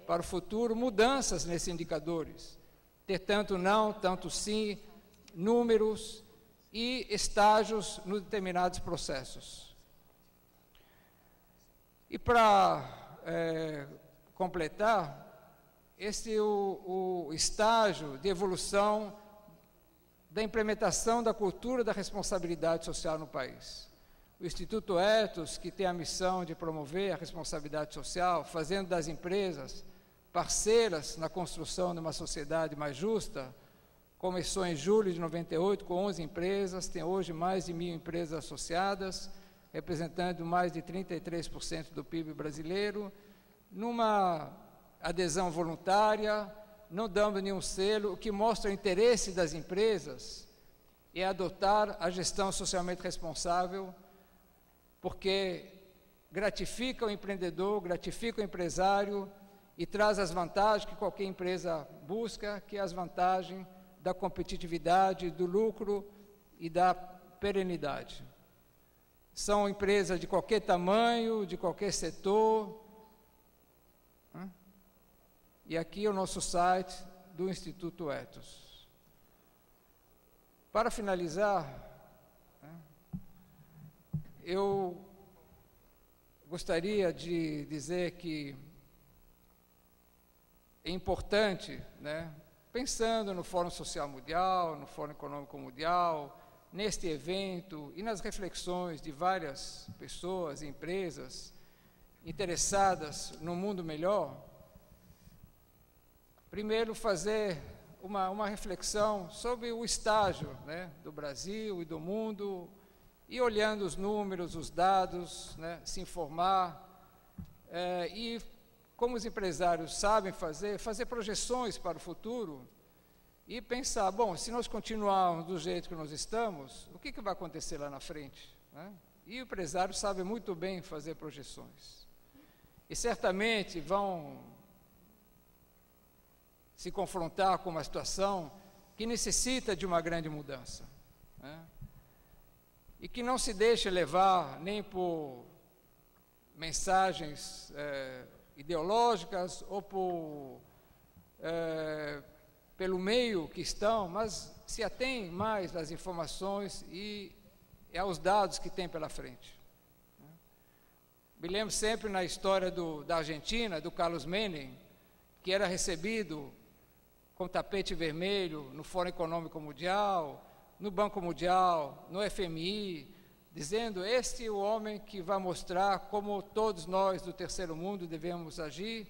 para o futuro mudanças nesses indicadores, ter tanto não, tanto sim, números e estágios nos determinados processos. E para completar, esse é o estágio de evolução da implementação da cultura da responsabilidade social no país. O Instituto Ethos, que tem a missão de promover a responsabilidade social, fazendo das empresas parceiras na construção de uma sociedade mais justa, começou em julho de 98 com 11 empresas, tem hoje mais de 1.000 empresas associadas, representando mais de 33% do PIB brasileiro, numa adesão voluntária, não dando nenhum selo, o que mostra o interesse das empresas é adotar a gestão socialmente responsável, porque gratifica o empreendedor, gratifica o empresário e traz as vantagens que qualquer empresa busca, que é as vantagens da competitividade, do lucro e da perenidade. São empresas de qualquer tamanho, de qualquer setor. E aqui é o nosso site do Instituto Ethos. Para finalizar, eu gostaria de dizer que é importante, pensando no Fórum Social Mundial, no Fórum Econômico Mundial, neste evento e nas reflexões de várias pessoas e empresas interessadas no mundo melhor, primeiro fazer uma reflexão sobre o estágio do Brasil e do mundo, e olhando os números, os dados, se informar, e como os empresários sabem fazer projeções para o futuro, e pensar, bom, se nós continuarmos do jeito que nós estamos, o que vai acontecer lá na frente? E o empresário sabe muito bem fazer projeções. E certamente vão se confrontar com uma situação que necessita de uma grande mudança. E que não se deixe levar nem por mensagens ideológicas ou pelo meio que estão, mas se atém mais às informações e aos dados que tem pela frente. Me lembro sempre na história da Argentina, do Carlos Menem, que era recebido com tapete vermelho no Fórum Econômico Mundial, no Banco Mundial, no FMI, dizendo: este é o homem que vai mostrar como todos nós do terceiro mundo devemos agir,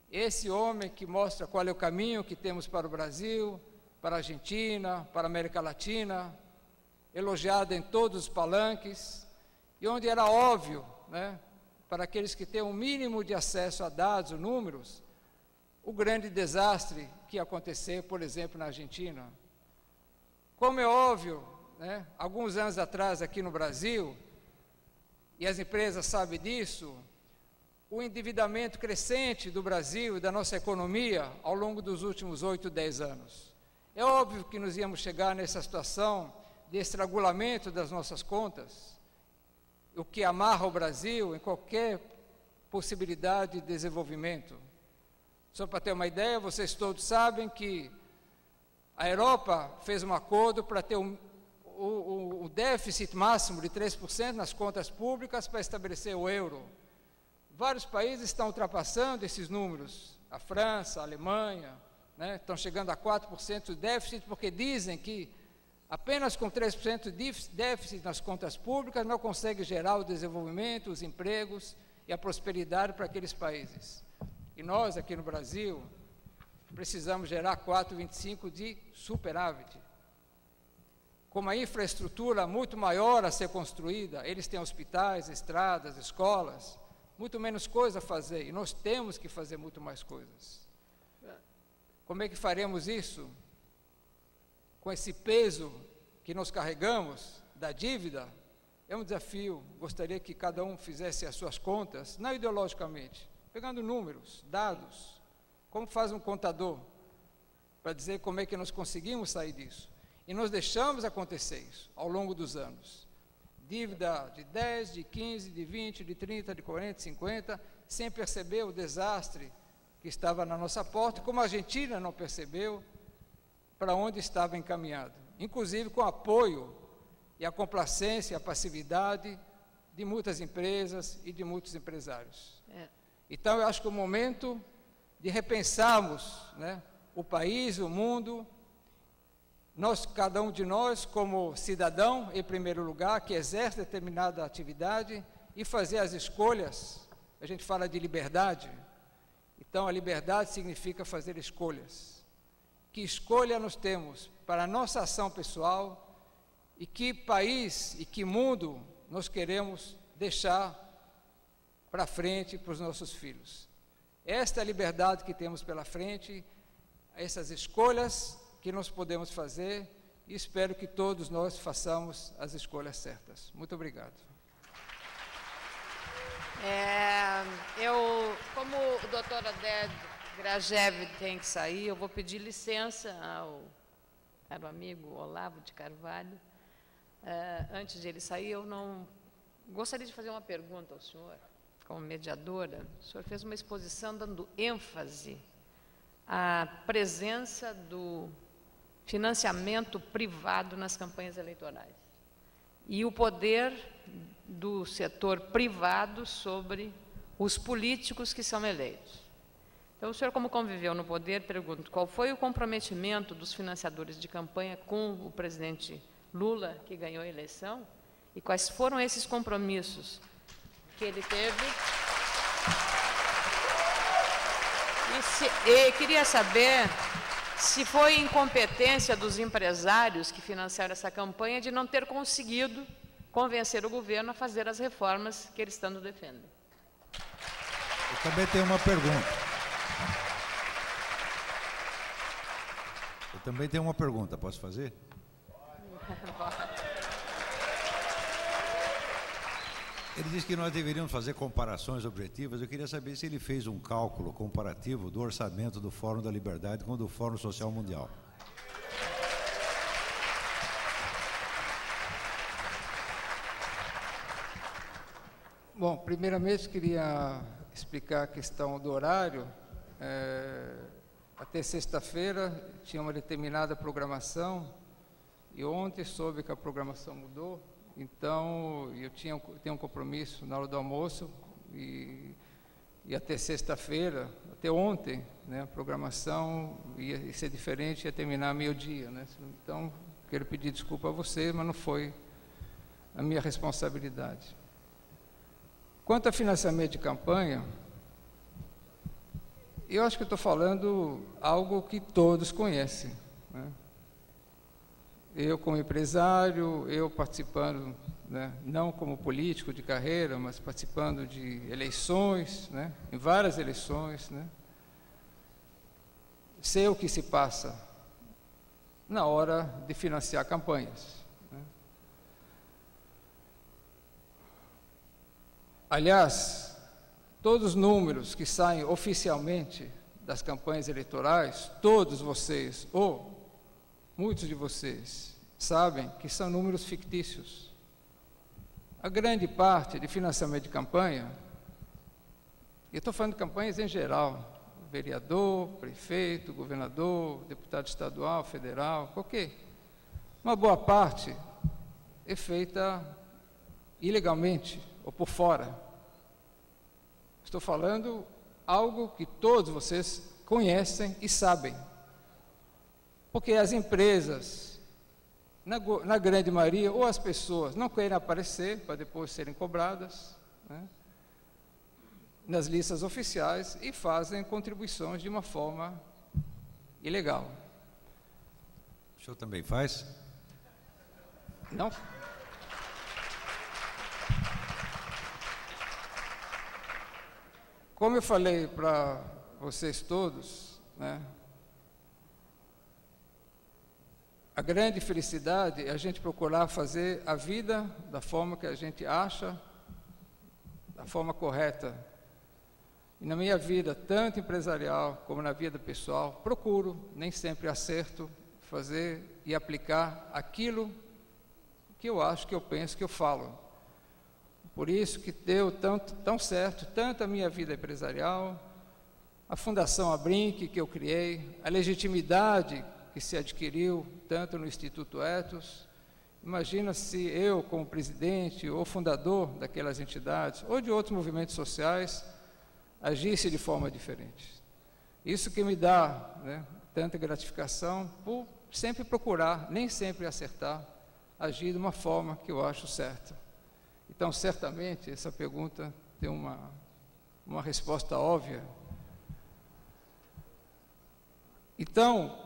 esse homem que mostra qual é o caminho que temos para o Brasil, para a Argentina, para a América Latina, elogiado em todos os palanques, e onde era óbvio, né, para aqueles que têm um mínimo de acesso a dados, números, o grande desastre que ia acontecer, por exemplo, na Argentina. Como é óbvio, né, alguns anos atrás aqui no Brasil, e as empresas sabem disso, o endividamento crescente do Brasil e da nossa economia ao longo dos últimos 8, 10 anos. É óbvio que nós íamos chegar nessa situação de estrangulamento das nossas contas, o que amarra o Brasil em qualquer possibilidade de desenvolvimento. Só para ter uma ideia, vocês todos sabem que a Europa fez um acordo para ter o déficit máximo de 3% nas contas públicas para estabelecer o euro. Vários países estão ultrapassando esses números, a França, a Alemanha, né, estão chegando a 4% de déficit, porque dizem que apenas com 3% de déficit nas contas públicas não consegue gerar o desenvolvimento, os empregos e a prosperidade para aqueles países. E nós, aqui no Brasil, precisamos gerar 4,25% de superávit. Com uma infraestrutura muito maior a ser construída, eles têm hospitais, estradas, escolas, muito menos coisa a fazer, e nós temos que fazer muito mais coisas. Como é que faremos isso? Com esse peso que nós carregamos da dívida? É um desafio. Gostaria que cada um fizesse as suas contas, não ideologicamente, pegando números, dados, como faz um contador, para dizer como é que nós conseguimos sair disso. E nós deixamos acontecer isso ao longo dos anos. Dívida de 10, de 15, de 20, de 30, de 40, de 50, sem perceber o desastre que estava na nossa porta, como a Argentina não percebeu para onde estava encaminhado, inclusive com o apoio e a complacência, a passividade de muitas empresas e de muitos empresários. Então, eu acho que é o momento de repensarmos, né, o país, o mundo, nós, cada um de nós, como cidadão, em primeiro lugar, que exerce determinada atividade, e fazer as escolhas. A gente fala de liberdade, então a liberdade significa fazer escolhas. Que escolha nós temos para a nossa ação pessoal, e que país e que mundo nós queremos deixar para frente para os nossos filhos. Esta é a liberdade que temos pela frente, essas escolhas que nós podemos fazer, e espero que todos nós façamos as escolhas certas. Muito obrigado. Como o doutor Oded Grajew tem que sair, eu vou pedir licença ao caro amigo Olavo de Carvalho. Antes de ele sair, eu não gostaria de fazer uma pergunta ao senhor, como mediadora. O senhor fez uma exposição dando ênfase à presença do financiamento privado nas campanhas eleitorais e o poder do setor privado sobre os políticos que são eleitos. Então, o senhor, como conviveu no poder, pergunto, qual foi o comprometimento dos financiadores de campanha com o presidente Lula, que ganhou a eleição, e quais foram esses compromissos que ele teve? E queria saber se foi incompetência dos empresários que financiaram essa campanha de não ter conseguido convencer o governo a fazer as reformas que eles tanto defendem. Eu também tenho uma pergunta. Posso fazer? Ele disse que nós deveríamos fazer comparações objetivas. Eu queria saber se ele fez um cálculo comparativo do orçamento do Fórum da Liberdade com o do Fórum Social Mundial. Bom, primeiramente queria explicar a questão do horário. Até sexta-feira tinha uma determinada programação e ontem soube que a programação mudou. Então, eu tenho um compromisso na hora do almoço e e até sexta-feira, até ontem, né, a programação ia ser diferente, ia terminar meio-dia, né? Então, quero pedir desculpa a você, mas não foi a minha responsabilidade. Quanto a financiamento de campanha, eu acho que estou falando algo que todos conhecem, né? Eu como empresário, eu participando, né, não como político de carreira, mas participando de eleições, né, em várias eleições, né, sei o que se passa na hora de financiar campanhas, né. Aliás, todos os números que saem oficialmente das campanhas eleitorais, todos vocês, ou muitos de vocês, sabem que são números fictícios. A grande parte de financiamento de campanha, eu estou falando de campanhas em geral, vereador, prefeito, governador, deputado estadual, federal, qualquer. Uma boa parte é feita ilegalmente ou por fora. Estou falando algo que todos vocês conhecem e sabem. Porque as empresas, na grande maioria, ou as pessoas não querem aparecer para depois serem cobradas, né, nas listas oficiais e fazem contribuições de uma forma ilegal. O senhor também faz? Não? Como eu falei para vocês todos, né, a grande felicidade é a gente procurar fazer a vida da forma que a gente acha, da forma correta. E na minha vida, tanto empresarial como na vida pessoal, procuro, nem sempre acerto, fazer e aplicar aquilo que eu acho, que eu penso, que eu falo. Por isso que deu tão certo, tanto a minha vida empresarial, a Fundação Abrinq que eu criei, a legitimidade que se adquiriu tanto no Instituto Ethos. Imagina se eu, como presidente ou fundador daquelas entidades, ou de outros movimentos sociais, agisse de forma diferente. Isso que me dá, né, tanta gratificação por sempre procurar, nem sempre acertar, agir de uma forma que eu acho certa. Então, certamente, essa pergunta tem uma resposta óbvia. Então,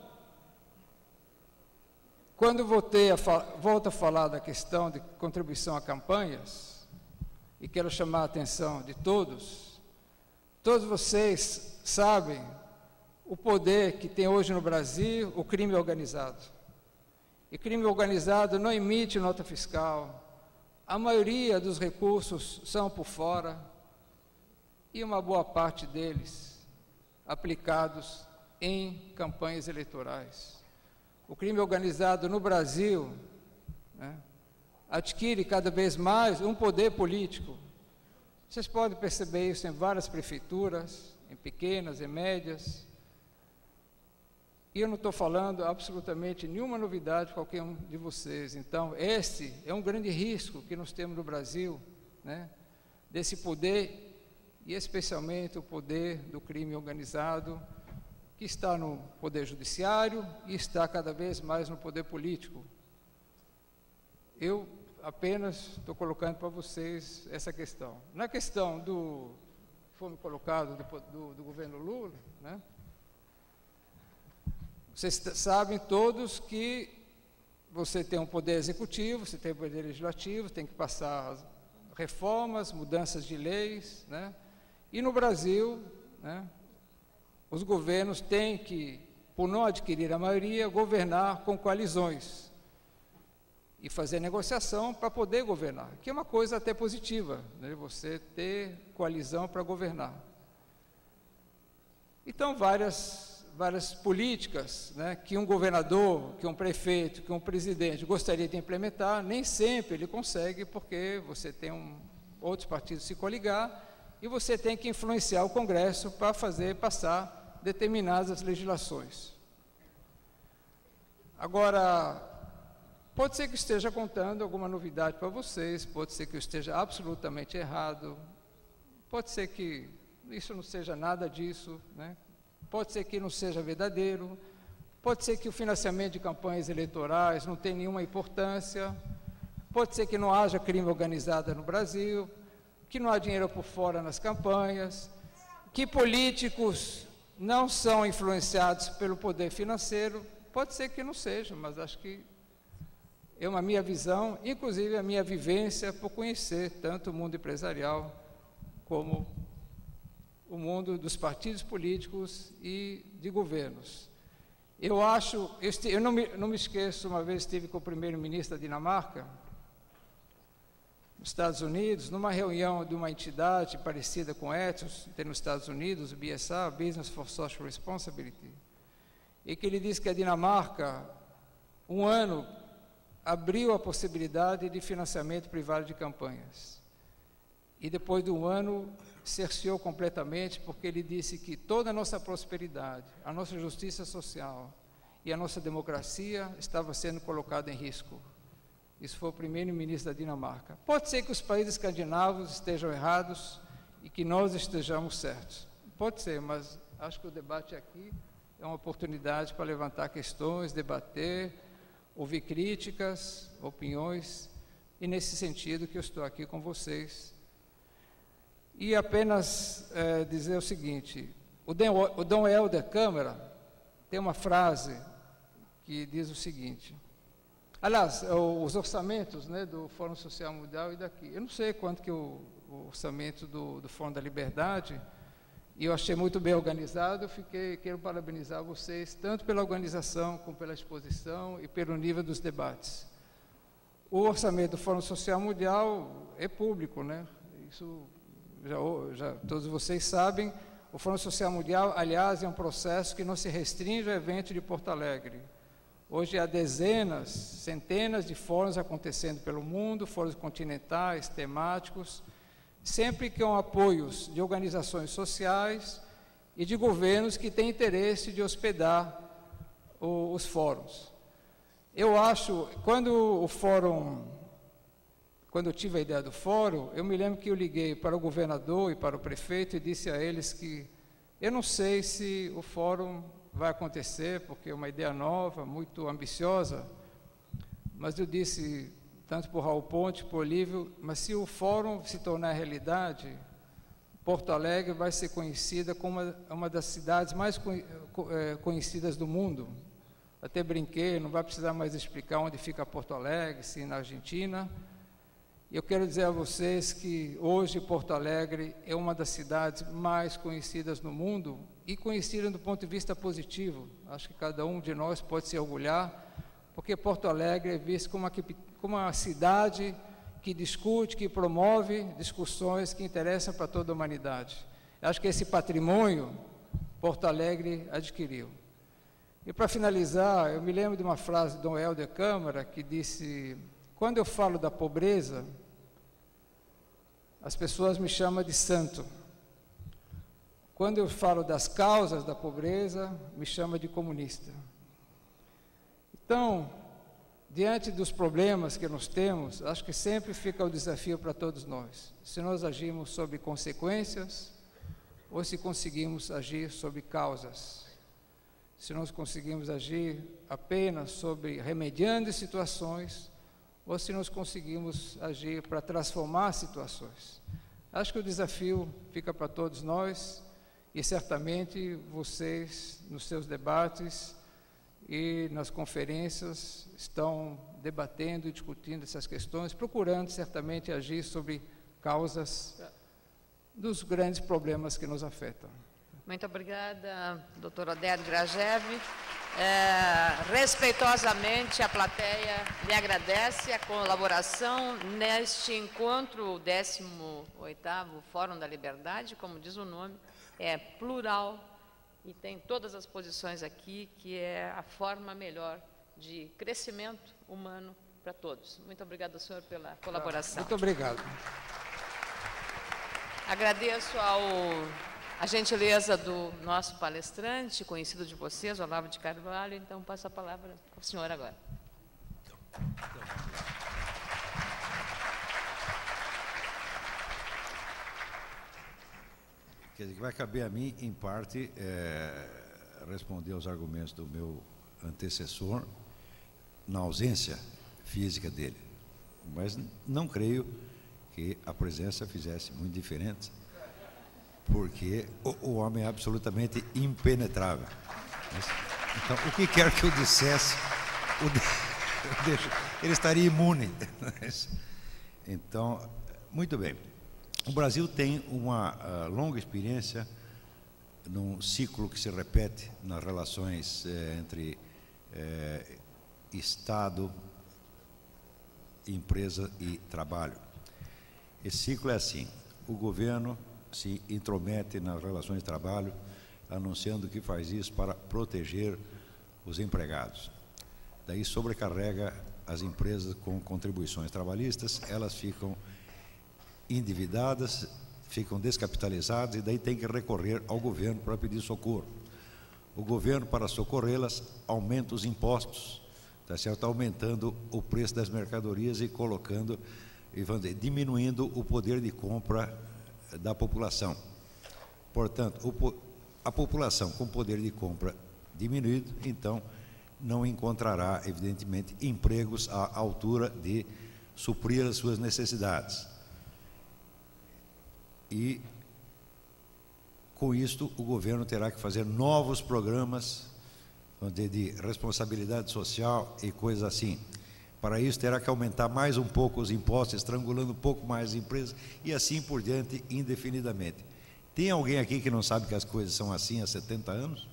quando volto a falar da questão de contribuição a campanhas, e quero chamar a atenção de todos vocês sabem o poder que tem hoje no Brasil o crime organizado. E crime organizado não emite nota fiscal, a maioria dos recursos são por fora, e uma boa parte deles aplicados em campanhas eleitorais. O crime organizado no Brasil, né, adquire cada vez mais um poder político. Vocês podem perceber isso em várias prefeituras, em pequenas e médias. E eu não estou falando absolutamente nenhuma novidade para qualquer um de vocês. Então, esse é um grande risco que nós temos no Brasil, né, desse poder, e especialmente o poder do crime organizado, que está no poder judiciário e está cada vez mais no poder político. Eu apenas estou colocando para vocês essa questão. Na questão que foi colocado do governo Lula, né, vocês sabem todos que você tem um poder executivo, você tem um poder legislativo, tem que passar reformas, mudanças de leis, né? E no Brasil, né, os governos têm que, por não adquirir a maioria, governar com coalizões e fazer negociação para poder governar, que é uma coisa até positiva, né, você ter coalizão para governar. Então, várias políticas, né, que um governador, que um prefeito, que um presidente gostaria de implementar, nem sempre ele consegue, porque você tem outros partidos se coligar e você tem que influenciar o Congresso para fazer passar determinadas legislações. Agora, pode ser que esteja contando alguma novidade para vocês, pode ser que eu esteja absolutamente errado, pode ser que isso não seja nada disso, né? Pode ser que não seja verdadeiro, pode ser que o financiamento de campanhas eleitorais não tenha nenhuma importância, pode ser que não haja crime organizado no Brasil, que não há dinheiro por fora nas campanhas, que políticos não são influenciados pelo poder financeiro. Pode ser que não seja, mas acho que é uma minha visão, inclusive a minha vivência por conhecer tanto o mundo empresarial como o mundo dos partidos políticos e de governos. Eu acho, eu não me esqueço, uma vez estive com o primeiro-ministro da Dinamarca, nos Estados Unidos, numa reunião de uma entidade parecida com a Ethos, tem nos Estados Unidos, o BSA, Business for Social Responsibility, e que ele disse que a Dinamarca, um ano, abriu a possibilidade de financiamento privado de campanhas. E depois de um ano, cerceou completamente, porque ele disse que toda a nossa prosperidade, a nossa justiça social e a nossa democracia estava sendo colocada em risco. Isso foi o primeiro-ministro da Dinamarca. Pode ser que os países escandinavos estejam errados e que nós estejamos certos. Pode ser, mas acho que o debate aqui é uma oportunidade para levantar questões, debater, ouvir críticas, opiniões, e nesse sentido que eu estou aqui com vocês. E apenas dizer o seguinte, o Dom Helder Câmara tem uma frase que diz o seguinte, aliás, os orçamentos, né, do Fórum Social Mundial e daqui, eu não sei quanto que o orçamento do Fórum da Liberdade, e eu achei muito bem organizado, quero parabenizar vocês, tanto pela organização, como pela exposição e pelo nível dos debates. O orçamento do Fórum Social Mundial é público, né? Isso já todos vocês sabem. O Fórum Social Mundial, aliás, é um processo que não se restringe ao evento de Porto Alegre. Hoje há dezenas, centenas de fóruns acontecendo pelo mundo, fóruns continentais, temáticos, sempre com apoios de organizações sociais e de governos que têm interesse de hospedar os fóruns. Eu acho, quando eu tive a ideia do fórum, eu me lembro que eu liguei para o governador e para o prefeito e disse a eles que eu não sei se o fórum vai acontecer, porque é uma ideia nova, muito ambiciosa, mas eu disse, tanto para o Raul Ponte, para o Olívio, mas se o fórum se tornar realidade, Porto Alegre vai ser conhecida como uma das cidades mais conhecidas do mundo. Até brinquei, não vai precisar mais explicar onde fica Porto Alegre, se na Argentina. Eu quero dizer a vocês que hoje Porto Alegre é uma das cidades mais conhecidas no mundo e conhecida do ponto de vista positivo. Acho que cada um de nós pode se orgulhar, porque Porto Alegre é visto como uma cidade que discute, que promove discussões que interessam para toda a humanidade. Acho que esse patrimônio Porto Alegre adquiriu. E para finalizar, eu me lembro de uma frase de Dom Helder Câmara que disse: quando eu falo da pobreza, as pessoas me chamam de santo. Quando eu falo das causas da pobreza, me chamam de comunista. Então, diante dos problemas que nós temos, acho que sempre fica o desafio para todos nós. Se nós agimos sobre consequências ou se conseguimos agir sobre causas. Se nós conseguimos agir apenas sobre remediando situações ou se nós conseguimos agir para transformar situações. Acho que o desafio fica para todos nós e certamente vocês, nos seus debates e nas conferências, estão debatendo e discutindo essas questões, procurando certamente agir sobre causas dos grandes problemas que nos afetam. Muito obrigada, doutor Oded Grajew. Respeitosamente, a plateia lhe agradece a colaboração neste encontro, o 18º Fórum da Liberdade, como diz o nome, é plural e tem todas as posições aqui, que é a forma melhor de crescimento humano para todos. Muito obrigada, senhor, pela colaboração. Muito obrigado. Agradeço a gentileza do nosso palestrante, conhecido de vocês, Olavo de Carvalho. Então, passo a palavra ao senhor agora. Quer dizer, que vai caber a mim, em parte, responder aos argumentos do meu antecessor, na ausência física dele. Mas não creio que a presença fizesse muito diferente, porque o homem é absolutamente impenetrável. Então, o que quer que eu dissesse, ele estaria imune. Então, muito bem. O Brasil tem uma longa experiência num ciclo que se repete nas relações entre Estado, empresa e trabalho. Esse ciclo é assim: o governo se intromete nas relações de trabalho, anunciando que faz isso para proteger os empregados. Daí sobrecarrega as empresas com contribuições trabalhistas, elas ficam endividadas, ficam descapitalizadas e daí tem que recorrer ao governo para pedir socorro. O governo, para socorrê-las, aumenta os impostos, tá certo? Aumentando o preço das mercadorias e colocando, diminuindo o poder de compra da população. Portanto, a população com poder de compra diminuído, então, não encontrará, evidentemente, empregos à altura de suprir as suas necessidades. E, com isto, o governo terá que fazer novos programas de responsabilidade social e coisas assim. Para isso, terá que aumentar mais um pouco os impostos, estrangulando um pouco mais as empresas, e assim por diante, indefinidamente. Tem alguém aqui que não sabe que as coisas são assim há 70 anos?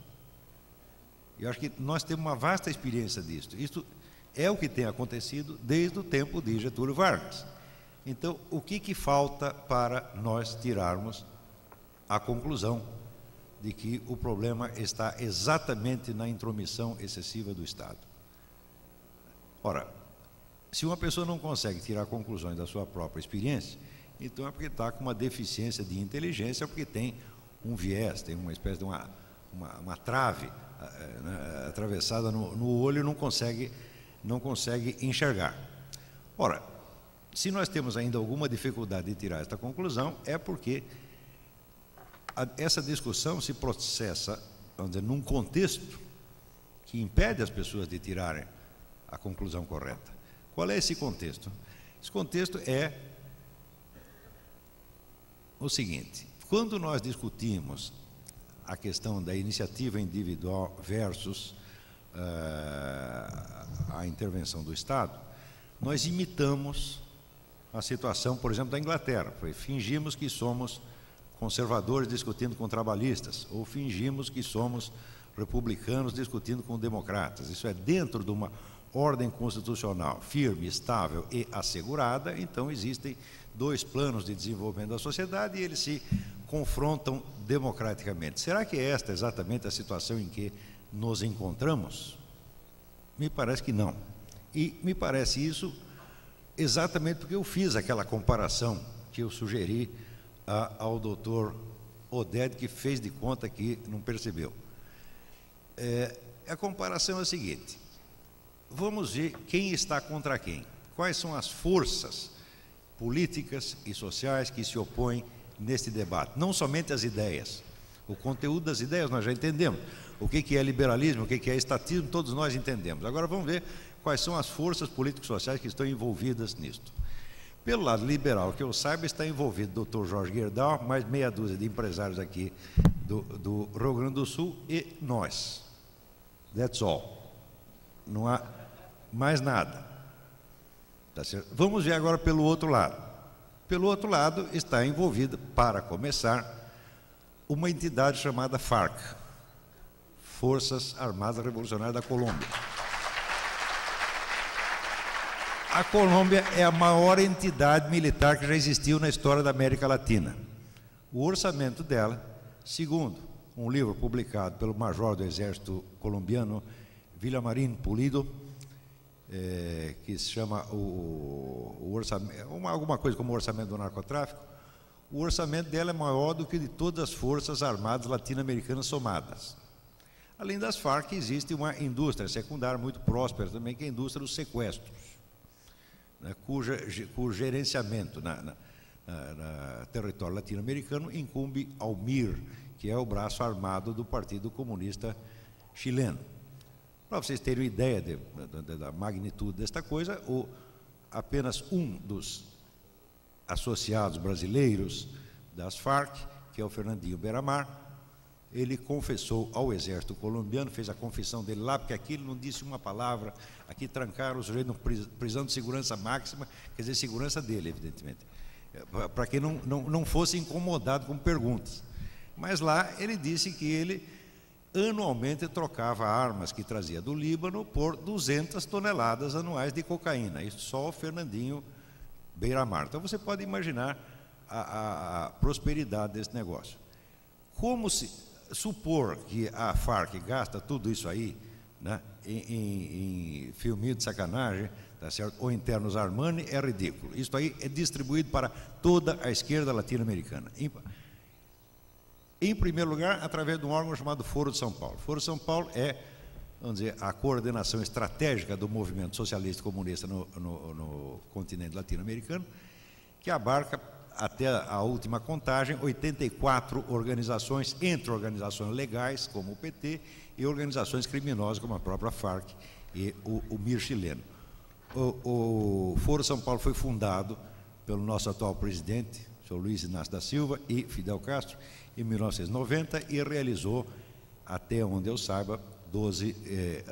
Eu acho que nós temos uma vasta experiência disso. Isto é o que tem acontecido desde o tempo de Getúlio Vargas. Então, o que falta para nós tirarmos a conclusão de que o problema está exatamente na intromissão excessiva do Estado? Ora, se uma pessoa não consegue tirar conclusões da sua própria experiência, então é porque está com uma deficiência de inteligência, porque tem um viés, tem uma espécie de uma trave atravessada no olho e não consegue enxergar. Ora, se nós temos ainda alguma dificuldade de tirar esta conclusão, é porque essa discussão se processa, vamos dizer, num contexto que impede as pessoas de tirarem a conclusão correta. Qual é esse contexto? Esse contexto é o seguinte: quando nós discutimos a questão da iniciativa individual versus a intervenção do Estado, nós imitamos a situação, por exemplo, da Inglaterra. Fingimos que somos conservadores discutindo com trabalhistas, ou fingimos que somos republicanos discutindo com democratas. Isso é dentro de uma ordem constitucional firme, estável e assegurada. Então existem dois planos de desenvolvimento da sociedade e eles se confrontam democraticamente. Será que esta é exatamente a situação em que nos encontramos? Me parece que não. E me parece isso exatamente porque eu fiz aquela comparação que eu sugeri ao doutor Oded, que fez de conta que não percebeu. A comparação é a seguinte: vamos ver quem está contra quem. Quais são as forças políticas e sociais que se opõem neste debate? Não somente as ideias. O conteúdo das ideias nós já entendemos. O que é liberalismo, o que é estatismo, todos nós entendemos. Agora vamos ver quais são as forças políticas e sociais que estão envolvidas nisto. Pelo lado liberal, que eu saiba, está envolvido o Dr. Jorge Gerdau, mais meia dúzia de empresários aqui do Rio Grande do Sul e nós. That's all. Não há mais nada. Tá certo? Vamos ver agora pelo outro lado. Pelo outro lado está envolvida, para começar, uma entidade chamada FARC, Forças Armadas Revolucionárias da Colômbia. A Colômbia é a maior entidade militar que já existiu na história da América Latina. O orçamento dela, segundo um livro publicado pelo major do exército colombiano, Villamarín Pulido, que se chama o orçamento, alguma coisa como o orçamento do narcotráfico, o orçamento dela é maior do que de todas as forças armadas latino-americanas somadas. Além das Farc, existe uma indústria secundária muito próspera também, que é a indústria dos sequestros, né, cujo gerenciamento território latino-americano incumbe ao MIR, que é o braço armado do Partido Comunista Chileno. Para vocês terem uma ideia da magnitude desta coisa, apenas um dos associados brasileiros das Farc, que é o Fernandinho Beiramar, ele confessou ao exército colombiano, fez a confissão dele lá, porque aqui ele não disse uma palavra, aqui trancaram o sujeito em prisão de segurança máxima, quer dizer, segurança dele, evidentemente, para que não fosse incomodado com perguntas. Mas lá ele disse que ele anualmente trocava armas que trazia do Líbano por 200 toneladas anuais de cocaína, isso só o Fernandinho Beiramar. Então você pode imaginar a prosperidade desse negócio. Como se supor que a Farc gasta tudo isso aí, né, em filminho de sacanagem, tá certo? Ou internos Armani, é ridículo. Isso aí é distribuído para toda a esquerda latino-americana. Em primeiro lugar, através de um órgão chamado Foro de São Paulo. Foro de São Paulo é, vamos dizer, a coordenação estratégica do movimento socialista e comunista no continente latino-americano, que abarca, até a última contagem, 84 organizações, entre organizações legais, como o PT, e organizações criminosas, como a própria Farc e o MIR chileno. O Foro São Paulo foi fundado pelo nosso atual presidente, o senhor Luiz Inácio da Silva e Fidel Castro, em 1990, e realizou, até onde eu saiba, 12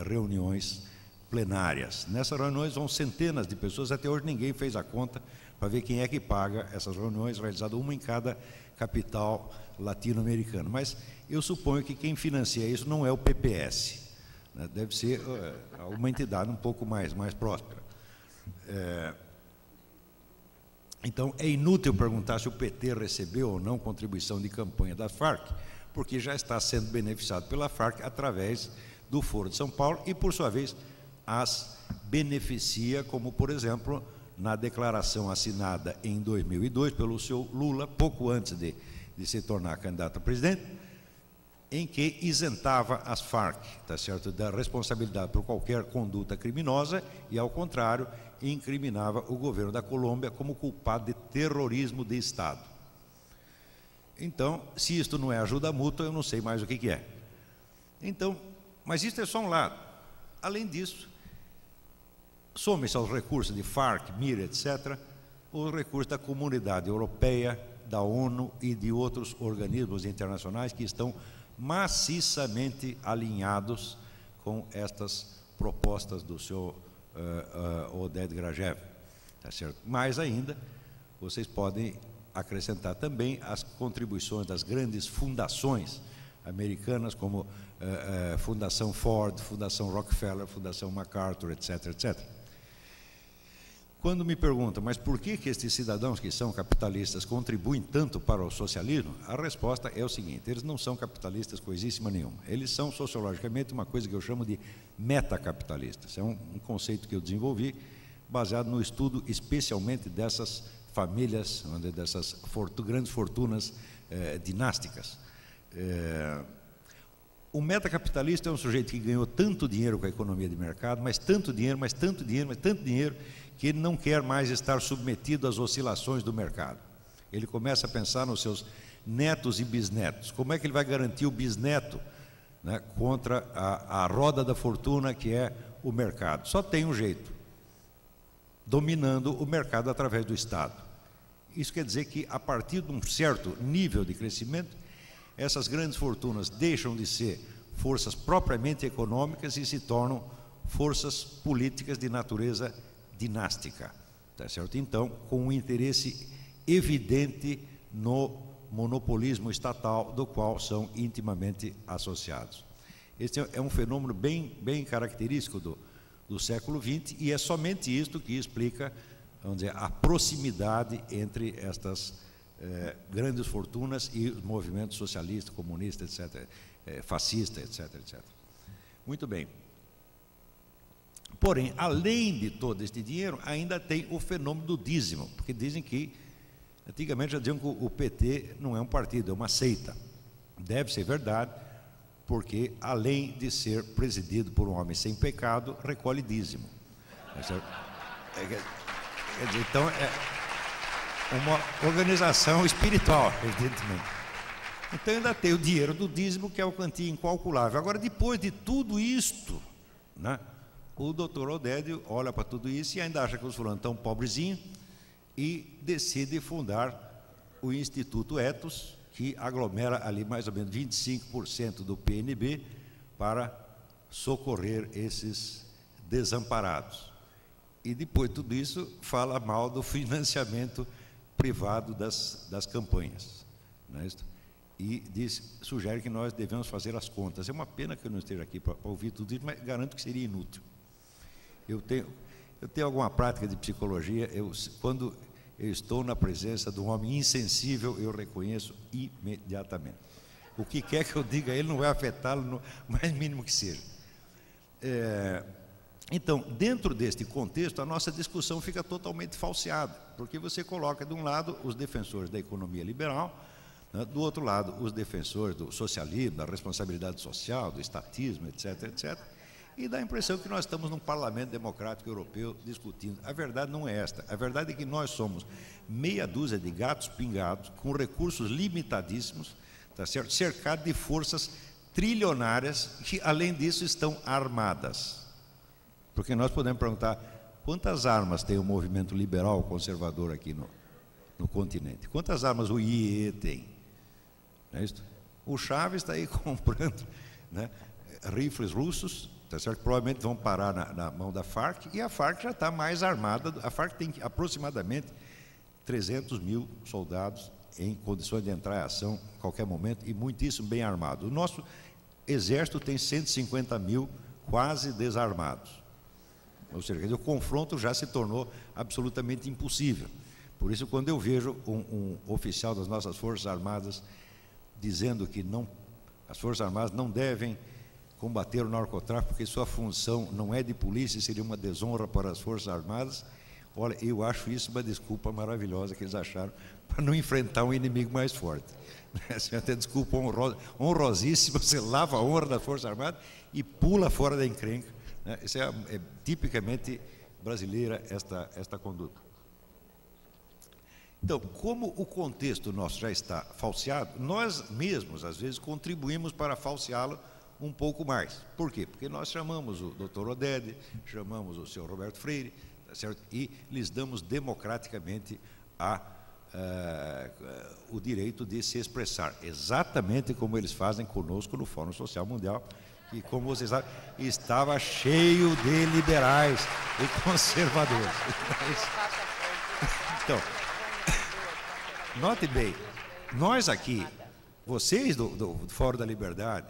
reuniões plenárias. Nessas reuniões vão centenas de pessoas, até hoje ninguém fez a conta para ver quem é que paga essas reuniões, realizadas uma em cada capital latino-americana. Mas eu suponho que quem financia isso não é o PPS, né? Deve ser uma entidade um pouco mais próspera. Então, é inútil perguntar se o PT recebeu ou não contribuição de campanha da Farc, porque já está sendo beneficiado pela Farc através do Foro de São Paulo e, por sua vez, as beneficia, como, por exemplo, na declaração assinada em 2002 pelo seu Lula, pouco antes de se tornar candidato a presidente, em que isentava as Farc, tá certo, da responsabilidade por qualquer conduta criminosa e, ao contrário, incriminava o governo da Colômbia como culpado de terrorismo de Estado. Então, se isto não é ajuda mútua, eu não sei mais o que é. Então, mas isto é só um lado. Além disso, some-se aos recursos de Farc, MIR, etc., os recursos da Comunidade Europeia, da ONU e de outros organismos internacionais que estão maciçamente alinhados com estas propostas do senhor Oded Grajew, tá certo? Mais ainda, vocês podem acrescentar também as contribuições das grandes fundações americanas, como Fundação Ford, Fundação Rockefeller, Fundação MacArthur, etc., etc. Quando me perguntam, mas por que estes cidadãos que são capitalistas contribuem tanto para o socialismo? A resposta é o seguinte: eles não são capitalistas coisíssima nenhuma. Eles são, sociologicamente, uma coisa que eu chamo de metacapitalistas. É um conceito que eu desenvolvi baseado no estudo especialmente dessas famílias, dessas grandes fortunas dinásticas. O metacapitalista é um sujeito que ganhou tanto dinheiro com a economia de mercado, mas tanto dinheiro, mas tanto dinheiro, mas tanto dinheiro, que ele não quer mais estar submetido às oscilações do mercado. Ele começa a pensar nos seus netos e bisnetos. Como é que ele vai garantir o bisneto, né, contra a roda da fortuna, que é o mercado? Só tem um jeito: dominando o mercado através do Estado. Isso quer dizer que, a partir de um certo nível de crescimento, essas grandes fortunas deixam de ser forças propriamente econômicas e se tornam forças políticas de natureza dinástica, tá certo? Então, com um interesse evidente no monopolismo estatal, do qual são intimamente associados. Este é um fenômeno bem característico do século XX, e é somente isto que explica, vamos dizer, a proximidade entre estas grandes fortunas e os movimentos socialistas, comunistas, etc., fascistas, etc., etc. Muito bem. Porém, além de todo este dinheiro, ainda tem o fenômeno do dízimo, porque dizem que, antigamente já diziam que o PT não é um partido, é uma seita. Deve ser verdade, porque além de ser presidido por um homem sem pecado, recolhe dízimo. Quer dizer, então, uma organização espiritual, evidentemente. Então ainda tem o dinheiro do dízimo, que é o quantia incalculável. Agora, depois de tudo isto, né, o doutor Oded olha para tudo isso e ainda acha que os fulanos estão pobrezinhos e decide fundar o Instituto Ethos, que aglomera ali mais ou menos 25% do PNB para socorrer esses desamparados. E depois de tudo isso, fala mal do financiamento privado das campanhas, não é isso? E sugere que nós devemos fazer as contas. É uma pena que eu não esteja aqui para ouvir tudo isso, mas garanto que seria inútil. Eu tenho alguma prática de psicologia, quando eu estou na presença de um homem insensível, eu reconheço imediatamente. O que quer que eu diga a ele não vai afetá-lo no mais mínimo que seja. Então, dentro deste contexto, a nossa discussão fica totalmente falseada, porque você coloca de um lado os defensores da economia liberal, né, do outro lado os defensores do socialismo, da responsabilidade social, do estatismo, etc., etc., e dá a impressão que nós estamos num parlamento democrático europeu discutindo. A verdade não é esta. A verdade é que nós somos meia dúzia de gatos pingados, com recursos limitadíssimos, tá certo? Cercados de forças trilionárias que, além disso, estão armadas. Porque nós podemos perguntar quantas armas tem o movimento liberal conservador aqui no continente? Quantas armas o IEE tem? Não é isso? O Chaves está aí comprando, né, rifles russos, tá certo? Provavelmente vão parar na mão da FARC, e a FARC já está mais armada. A FARC tem aproximadamente 300 mil soldados em condições de entrar em ação a qualquer momento, e muitíssimo bem armado. O nosso exército tem 150 mil quase desarmados. Ou seja, o confronto já se tornou absolutamente impossível. Por isso, quando eu vejo um oficial das nossas Forças Armadas dizendo que as Forças Armadas não devem combater o narcotráfico porque sua função não é de polícia, seria uma desonra para as Forças Armadas, olha, eu acho isso uma desculpa maravilhosa que eles acharam para não enfrentar um inimigo mais forte. Essa é até desculpa honrosíssima, você lava a honra das Forças Armadas e pula fora da encrenca. Isso é tipicamente brasileira, esta conduta. Então, como o contexto nosso já está falseado, nós mesmos, às vezes, contribuímos para falseá-lo um pouco mais. Por quê? Porque nós chamamos o Dr. Oded, chamamos o senhor Roberto Freire, tá certo? E lhes damos democraticamente o direito de se expressar, exatamente como eles fazem conosco no Fórum Social Mundial, que, como vocês sabem, estava cheio de liberais e conservadores. Então, note bem, nós aqui, vocês do Fórum da Liberdade,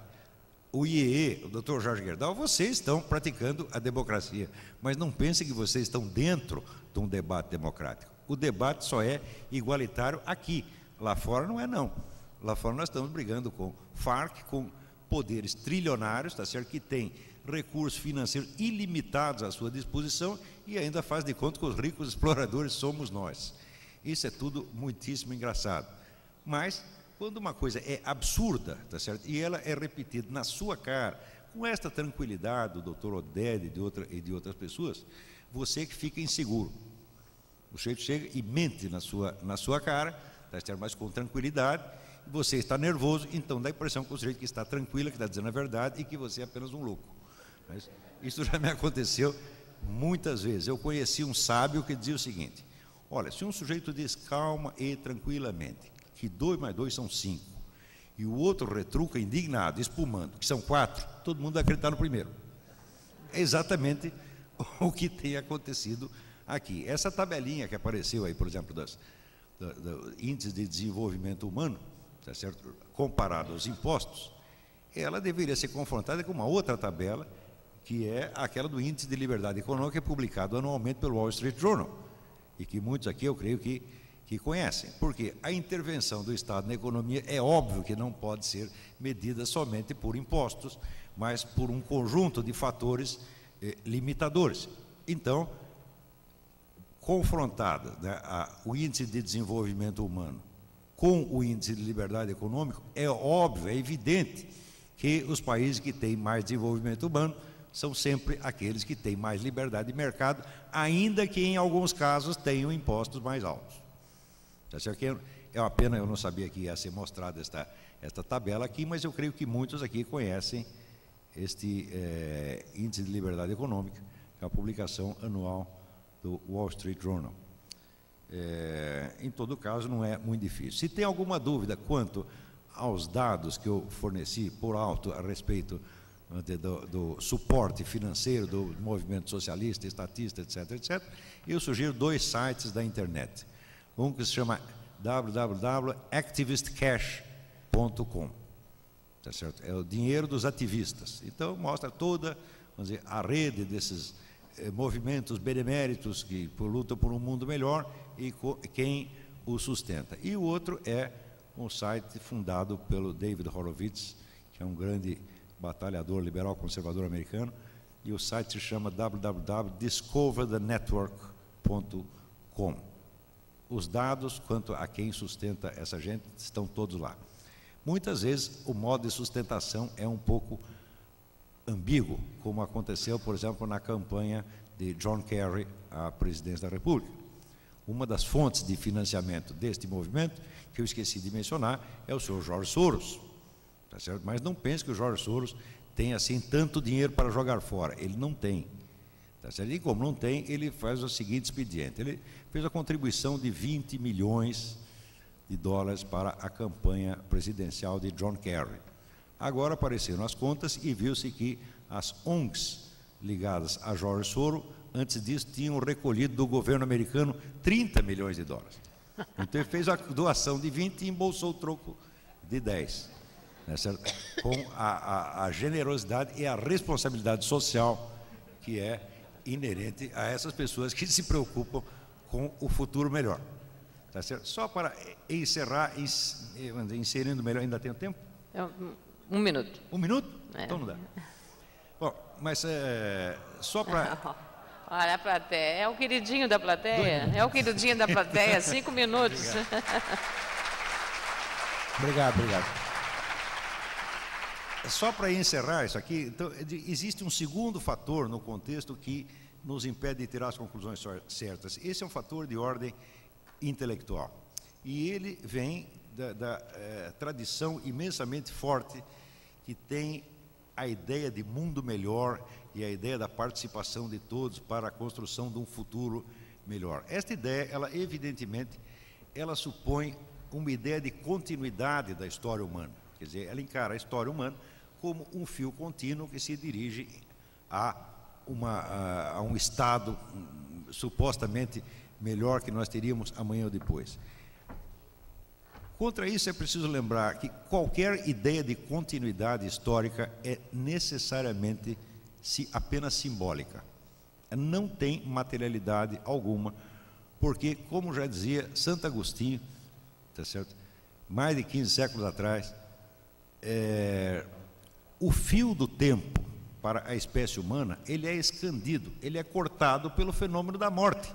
o IEE, o Dr. Jorge Gerdau, vocês estão praticando a democracia, mas não pensem que vocês estão dentro de um debate democrático. O debate só é igualitário aqui, lá fora não é não. Lá fora nós estamos brigando com FARC, com poderes trilionários, tá certo, que tem recursos financeiros ilimitados à sua disposição e ainda faz de conta que os ricos exploradores somos nós. Isso é tudo muitíssimo engraçado. Mas, quando uma coisa é absurda, tá certo, e ela é repetida na sua cara, com esta tranquilidade do Dr. Oded e de outras pessoas, você que fica inseguro. O sujeito chega e mente na sua cara, tá certo, mas com tranquilidade, você está nervoso, então dá a impressão que o sujeito que está tranquilo, que está dizendo a verdade, e que você é apenas um louco. Mas isso já me aconteceu muitas vezes. Eu conheci um sábio que dizia o seguinte: olha, se um sujeito diz calma e tranquilamente que 2 mais 2 são 5, e o outro retruca indignado, espumando, que são 4, todo mundo vai acreditar no primeiro. É exatamente o que tem acontecido aqui. Essa tabelinha que apareceu aí, por exemplo, do índice de desenvolvimento humano, tá certo, comparado aos impostos, ela deveria ser confrontada com uma outra tabela, que é aquela do índice de liberdade econômica, que é publicado anualmente pelo Wall Street Journal, e que muitos aqui, eu creio que conhecem, porque a intervenção do Estado na economia é óbvio que não pode ser medida somente por impostos, mas por um conjunto de fatores limitadores. Então, confrontado, né, o índice de desenvolvimento humano com o índice de liberdade econômica, é óbvio, é evidente que os países que têm mais desenvolvimento humano são sempre aqueles que têm mais liberdade de mercado, ainda que em alguns casos tenham impostos mais altos. Tá certo? Que é uma pena, eu não sabia que ia ser mostrada esta tabela aqui, mas eu creio que muitos aqui conhecem este Índice de Liberdade Econômica, que é a publicação anual do Wall Street Journal. Em todo caso, não é muito difícil. Se tem alguma dúvida quanto aos dados que eu forneci por alto a respeito do suporte financeiro do movimento socialista, estatista, etc., etc., eu sugiro 2 sites da internet. Um que se chama www.activistcash.com. Tá certo? É o dinheiro dos ativistas. Então, mostra toda, vamos dizer, a rede desses movimentos beneméritos que lutam por um mundo melhor e quem o sustenta. E o outro é um site fundado pelo David Horowitz, que é um grande batalhador liberal conservador americano, e o site se chama www.discoverthenetwork.com. Os dados quanto a quem sustenta essa gente estão todos lá. Muitas vezes o modo de sustentação é um pouco ambíguo, como aconteceu, por exemplo, na campanha de John Kerry à presidência da República. Uma das fontes de financiamento deste movimento, que eu esqueci de mencionar, é o senhor George Soros. Tá certo? Mas não pense que o George Soros tem assim tanto dinheiro para jogar fora. Ele não tem. Tá certo? E como não tem, ele faz o seguinte expediente. Ele fez a contribuição de 20 milhões de dólares para a campanha presidencial de John Kerry. Agora apareceram as contas e viu-se que as ONGs ligadas a George Soros, antes disso, tinham recolhido do governo americano 30 milhões de dólares. Então ele fez a doação de 20 e embolsou o troco de 10. Né, certo? Com a generosidade e a responsabilidade social que é inerente a essas pessoas que se preocupam com o futuro melhor. Tá certo? Só para encerrar, inserindo melhor, ainda tem tempo? 1 minuto. 1 minuto? Então não dá. Bom, mas só para... Olha a plateia, é o queridinho da plateia? É o queridinho da plateia, 5 minutos. Obrigado. Só para encerrar isso aqui, então, existe um segundo fator no contexto que nos impede de tirar as conclusões certas. Esse é um fator de ordem intelectual. E ele vem da tradição imensamente forte que tem a ideia de mundo melhor e a ideia da participação de todos para a construção de um futuro melhor. Esta ideia, ela evidentemente, ela supõe uma ideia de continuidade da história humana. Quer dizer, ela encara a história humana como um fio contínuo que se dirige a um estado supostamente melhor que nós teríamos amanhã ou depois. Contra isso, é preciso lembrar que qualquer ideia de continuidade histórica é necessariamente apenas simbólica. Não tem materialidade alguma, porque, como já dizia Santo Agostinho, tá certo? Mais de 15 séculos atrás, o fio do tempo para a espécie humana, ele é escandido, ele é cortado pelo fenômeno da morte.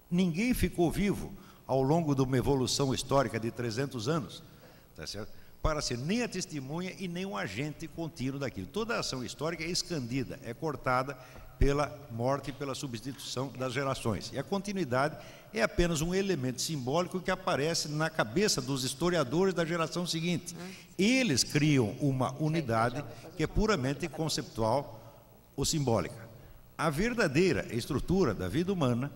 Ninguém ficou vivo ao longo de uma evolução histórica de 300 anos, tá certo? Para ser nem a testemunha e nem um agente contínuo daquilo. Toda a ação histórica é escandida, é cortada pela morte e pela substituição das gerações. E a continuidade é apenas um elemento simbólico que aparece na cabeça dos historiadores da geração seguinte. Eles criam uma unidade que é puramente conceptual ou simbólica. A verdadeira estrutura da vida humana,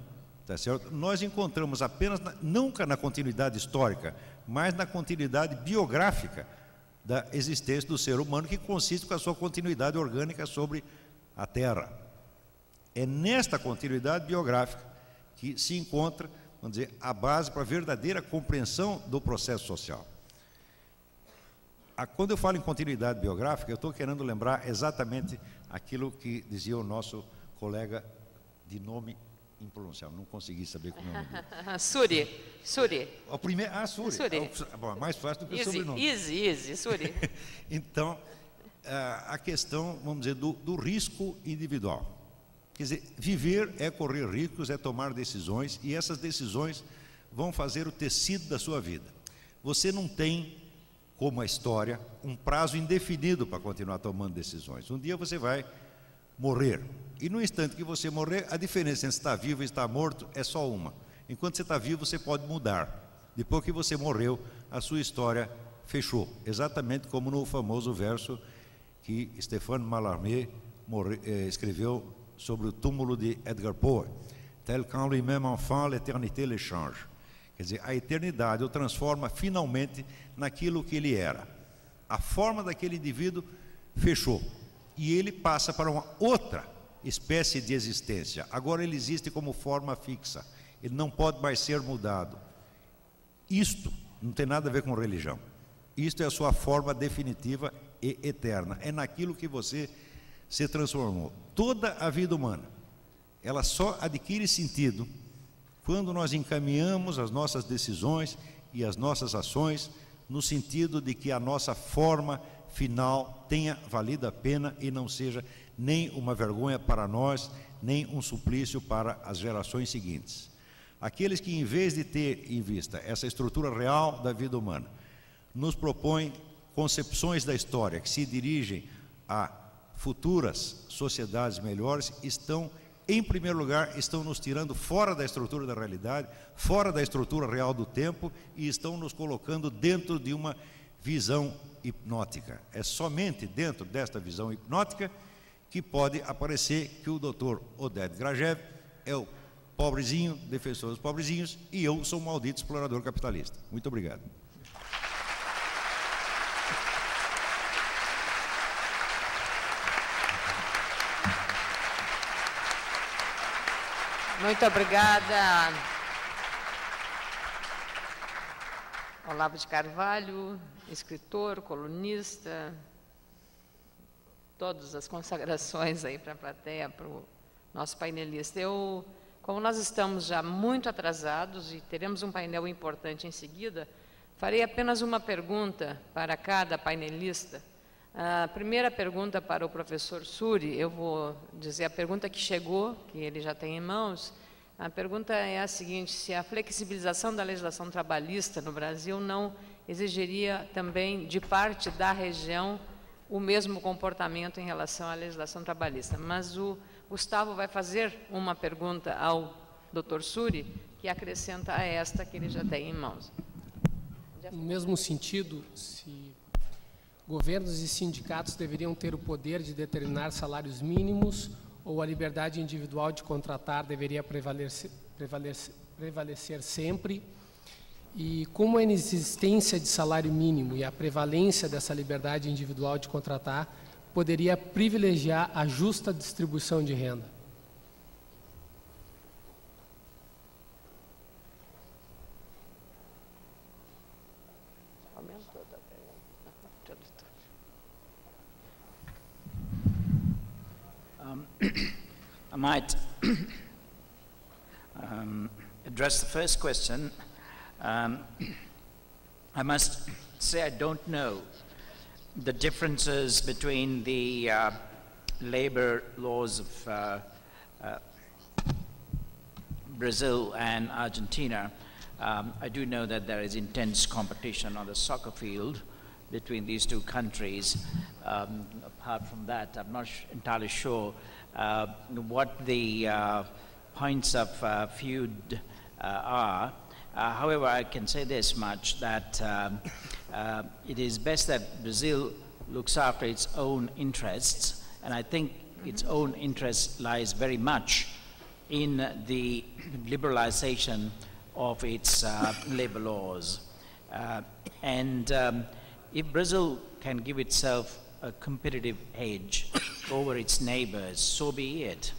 tá certo? Nós encontramos apenas, nunca na continuidade histórica, mas na continuidade biográfica da existência do ser humano, que consiste com a sua continuidade orgânica sobre a Terra. É nesta continuidade biográfica que se encontra, vamos dizer, a base para a verdadeira compreensão do processo social. Quando eu falo em continuidade biográfica, eu estou querendo lembrar exatamente aquilo que dizia o nosso colega de nome impronunciável, não consegui saber como é o nome dele. Suri. O primeiro, Suri. Bom, é mais fácil do que o sobrenome. Suri. Então, a questão, vamos dizer, do risco individual. Quer dizer, viver é correr riscos, é tomar decisões, e essas decisões vão fazer o tecido da sua vida. Você não tem, como a história, um prazo indefinido para continuar tomando decisões. Um dia você vai morrer. E no instante que você morrer, a diferença entre estar vivo e estar morto é só uma. Enquanto você está vivo, você pode mudar. Depois que você morreu, a sua história fechou. Exatamente como no famoso verso que Stéphane Mallarmé escreveu sobre o túmulo de Edgar Poe. Tel qu'en lui-même enfant, l'éternité le change. Quer dizer, a eternidade o transforma finalmente naquilo que ele era. A forma daquele indivíduo fechou. E ele passa para uma outra espécie de existência. Agora ele existe como forma fixa. Ele não pode mais ser mudado. Isto não tem nada a ver com religião. Isto é a sua forma definitiva e eterna. É naquilo que você se transformou. Toda a vida humana, ela só adquire sentido quando nós encaminhamos as nossas decisões e as nossas ações no sentido de que a nossa forma final tenha valido a pena e não seja nem uma vergonha para nós, nem um suplício para as gerações seguintes. Aqueles que, em vez de ter em vista essa estrutura real da vida humana, nos propõem concepções da história que se dirigem a futuras sociedades melhores, em primeiro lugar, estão nos tirando fora da estrutura da realidade, fora da estrutura real do tempo e estão nos colocando dentro de uma visão hipnótica. É somente dentro desta visão hipnótica que pode aparecer que o Dr. Oded Grajew é o pobrezinho, defensor dos pobrezinhos, e eu sou um maldito explorador capitalista. Muito obrigado. Muito obrigada, Olavo de Carvalho, escritor, colunista, todas as consagrações aí para a plateia, para o nosso painelista. Como nós estamos já muito atrasados e teremos um painel importante em seguida, farei apenas uma pergunta para cada painelista. A primeira pergunta para o professor Suri, eu vou dizer a pergunta que chegou, que ele já tem em mãos. A pergunta é a seguinte: se a flexibilização da legislação trabalhista no Brasil não exigiria também, de parte da região, o mesmo comportamento em relação à legislação trabalhista. Mas o Gustavo vai fazer uma pergunta ao Dr. Suri, que acrescenta a esta que ele já tem em mãos. No mesmo sentido, se governos e sindicatos deveriam ter o poder de determinar salários mínimos ou a liberdade individual de contratar deveria prevalecer sempre? E como a inexistência de salário mínimo e a prevalência dessa liberdade individual de contratar poderia privilegiar a justa distribuição de renda? I might address the first question. I must say I don't know the differences between the labor laws of Brazil and Argentina. I do know that there is intense competition on the soccer field between these two countries. Apart from that, I'm not entirely sure what the points of feud are. However, I can say this much, that it is best that Brazil looks after its own interests, and I think its own interest lies very much in the liberalization of its labor laws. If Brazil can give itself a competitive edge over its neighbors, so be it.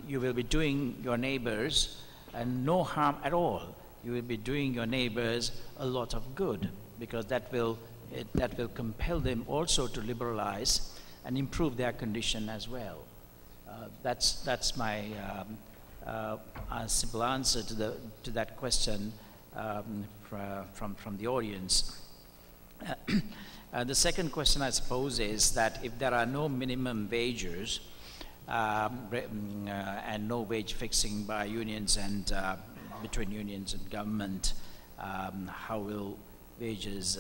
You will be doing your neighbors no harm at all. You will be doing your neighbors a lot of good, because that will compel them also to liberalize and improve their condition as well. That's my simple answer to that question from the audience. The second question, I suppose, is that if there are no minimum wages and no wage fixing by unions and between unions and government, how will wages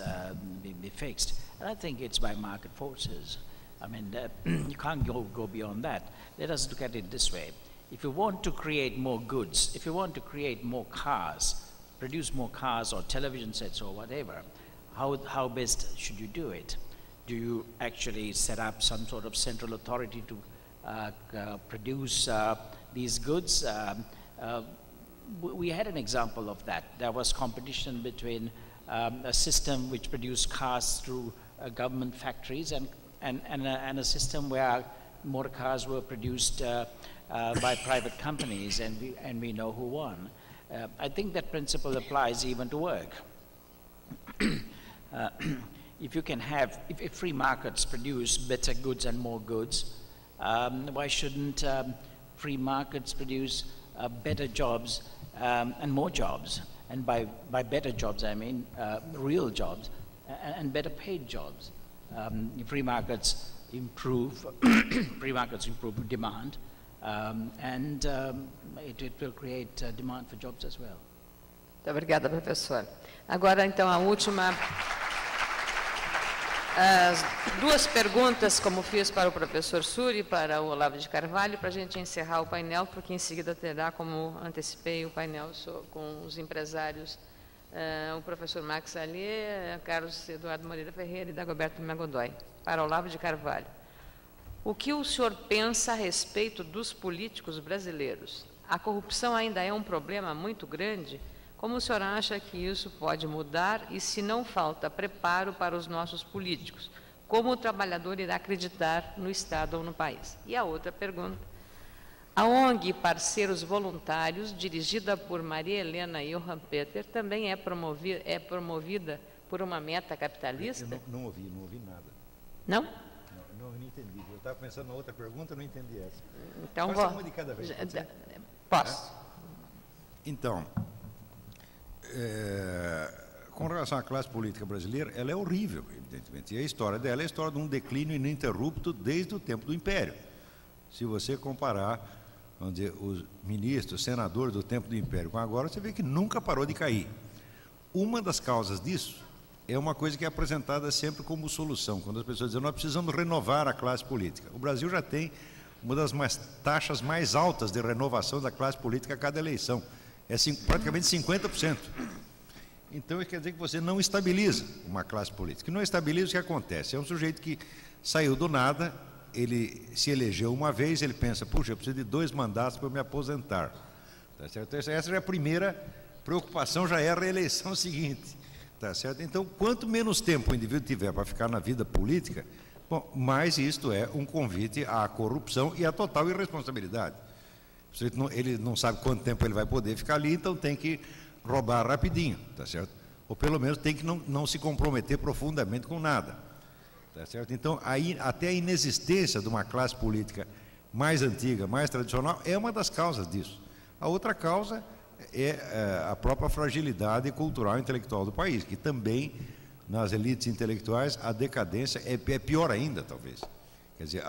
be fixed? And I think it's by market forces. I mean, you can't go beyond that. Let us look at it this way. if you want to create more goods, if you want to create more cars, produce more cars or television sets or whatever, how best should you do it? Do you actually set up some sort of central authority to produce these goods? We had an example of that. There was competition between a system which produced cars through government factories and a system where motor cars were produced by private companies, and we know who won. I think that principle applies even to work. If you can have, if free markets produce better goods and more goods, why shouldn't free markets produce better jobs and more jobs? And by better jobs, I mean real jobs and better paid jobs. Free markets improve, free markets improve demand, and it will create demand for jobs as well. Muito obrigada, professor. Agora, então, a última. As duas perguntas, como fiz para o professor Suri e para o Olavo de Carvalho, para a gente encerrar o painel, porque em seguida terá, como antecipei, o painel com os empresários, o professor Max Allier, Carlos Eduardo Moreira Ferreira e Dagoberto Lima-Godoy. Para Olavo de Carvalho, o que o senhor pensa a respeito dos políticos brasileiros? A corrupção ainda é um problema muito grande? Como o senhor acha que isso pode mudar e se não falta preparo para os nossos políticos? Como o trabalhador irá acreditar no Estado ou no país? E a outra pergunta, a ONG Parceiros Voluntários, dirigida por Maria Helena Johan Peter, também é promovida por uma meta capitalista? Eu não ouvi nada. Não? Não entendi. Eu estava pensando na outra pergunta, não entendi essa. Então, pode ser uma de cada vez. Posso. Então, com relação à classe política brasileira, ela é horrível, evidentemente. E a história dela é a história de um declínio ininterrupto desde o tempo do Império. Se você comparar, vamos dizer, os ministros, senadores do tempo do Império com agora, você vê que nunca parou de cair. Uma das causas disso é uma coisa que é apresentada sempre como solução, quando as pessoas dizem, nós precisamos renovar a classe política. O Brasil já tem uma das taxas mais altas de renovação da classe política a cada eleição. É praticamente 50%. Então, isso quer dizer que você não estabiliza uma classe política. E não estabiliza, o que acontece? É um sujeito que saiu do nada, ele se elegeu uma vez, ele pensa, puxa, eu preciso de 2 mandatos para eu me aposentar. Tá certo? Essa é a primeira preocupação, já é a reeleição seguinte. Tá certo? Então, quanto menos tempo o indivíduo tiver para ficar na vida política, bom, mais isto é um convite à corrupção e à total irresponsabilidade. Ele não sabe quanto tempo ele vai poder ficar ali, então tem que roubar rapidinho, tá certo? Ou pelo menos tem que não se comprometer profundamente com nada, tá certo? Então, até a inexistência de uma classe política mais antiga, mais tradicional, é uma das causas disso. A outra causa é a própria fragilidade cultural e intelectual do país, que também, nas elites intelectuais, a decadência é pior ainda, talvez. Quer dizer,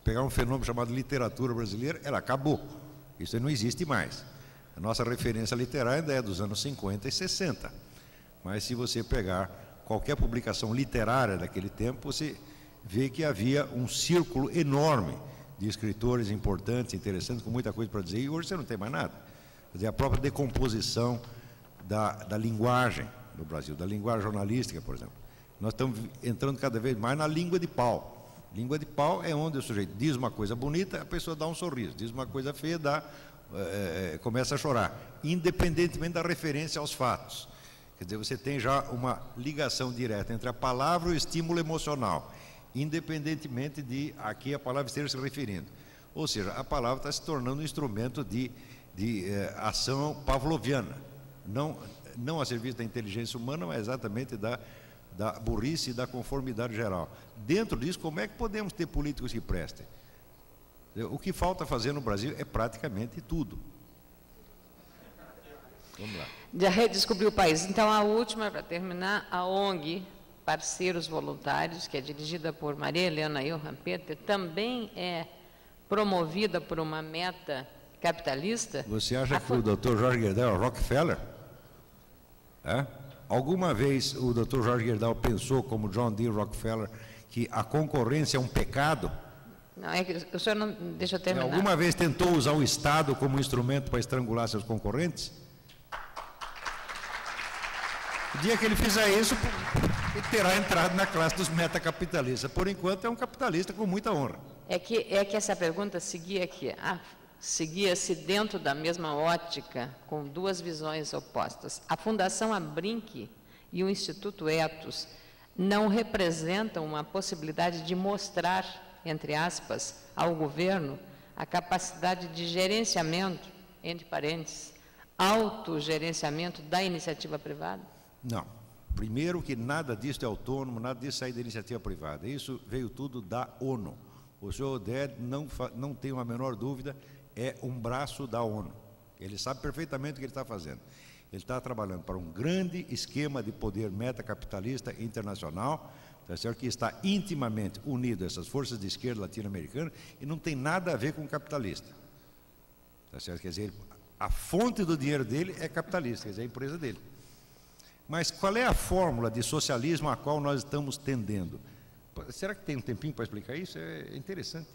pegar um fenômeno chamado literatura brasileira, ela acabou. Isso não existe mais. A nossa referência literária ainda é dos anos 50 e 60. Mas se você pegar qualquer publicação literária daquele tempo, você vê que havia um círculo enorme de escritores importantes, interessantes, com muita coisa para dizer, e hoje você não tem mais nada. Quer dizer, a própria decomposição da linguagem no Brasil, da linguagem jornalística, por exemplo. Nós estamos entrando cada vez mais na língua de pau. Língua de pau é onde o sujeito diz uma coisa bonita, a pessoa dá um sorriso, diz uma coisa feia, começa a chorar, independentemente da referência aos fatos. Quer dizer, você tem já uma ligação direta entre a palavra e o estímulo emocional, independentemente de a que a palavra esteja se referindo. Ou seja, a palavra está se tornando um instrumento de ação pavloviana, não a serviço da inteligência humana, mas exatamente da burrice e da conformidade geral. Dentro disso, como é que podemos ter políticos que prestem? O que falta fazer no Brasil é praticamente tudo. Vamos lá. Já redescobriu o país. Então, a última, para terminar, a ONG Parceiros Voluntários, que é dirigida por Maria Helena Johan Peter, também é promovida por uma meta capitalista? Você acha que o Dr. Jorge Gerdau é Rockefeller? Alguma vez o Dr. Jorge Gerdau pensou, como John D. Rockefeller, que a concorrência é um pecado? Não, é que o senhor não... Deixa eu terminar. Alguma vez tentou usar o Estado como instrumento para estrangular seus concorrentes? O dia que ele fizer isso, ele terá entrado na classe dos metacapitalistas. Por enquanto, é um capitalista com muita honra. É que essa pergunta seguia aqui. Seguia-se dentro da mesma ótica, com duas visões opostas. A Fundação Abrinq e o Instituto Etos não representam uma possibilidade de mostrar, entre aspas, ao governo a capacidade de gerenciamento, entre parênteses, autogerenciamento da iniciativa privada? Não. Primeiro que nada disso é autônomo, nada disso sai da iniciativa privada. Isso veio tudo da ONU. O senhor Oded não tem uma menor dúvida, é um braço da ONU. Ele sabe perfeitamente o que ele está fazendo. Ele está trabalhando para um grande esquema de poder metacapitalista internacional, tá certo? Que está intimamente unido a essas forças de esquerda latino-americanas e não tem nada a ver com capitalista. Tá certo? Quer dizer, a fonte do dinheiro dele é capitalista, quer dizer, a empresa dele. Mas qual é a fórmula de socialismo a qual nós estamos tendendo? Será que tem um tempinho para explicar isso? É interessante.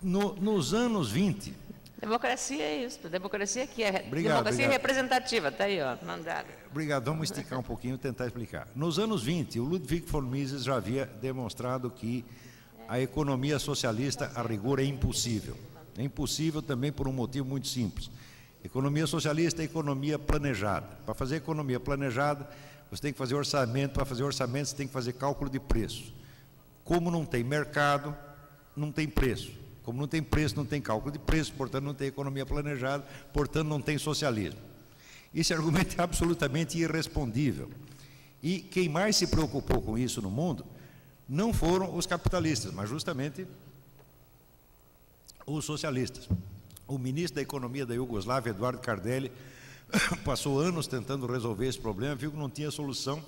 Nos anos 20... Democracia é isso. Democracia aqui é obrigado, democracia representativa. Está aí, ó, mandado. Obrigado. Vamos esticar um pouquinho e tentar explicar. Nos anos 20, o Ludwig von Mises já havia demonstrado que a economia socialista, a rigor, é impossível. É impossível também por um motivo muito simples. Economia socialista é economia planejada. Para fazer economia planejada, você tem que fazer orçamento. Para fazer orçamento, você tem que fazer cálculo de preço. Como não tem mercado, não tem preço. Como não tem preço, não tem cálculo de preço, portanto não tem economia planejada, portanto não tem socialismo. Esse argumento é absolutamente irrespondível. E quem mais se preocupou com isso no mundo não foram os capitalistas, mas justamente os socialistas. O ministro da Economia da Iugoslávia, Eduardo Cardelli, passou anos tentando resolver esse problema, viu que não tinha solução,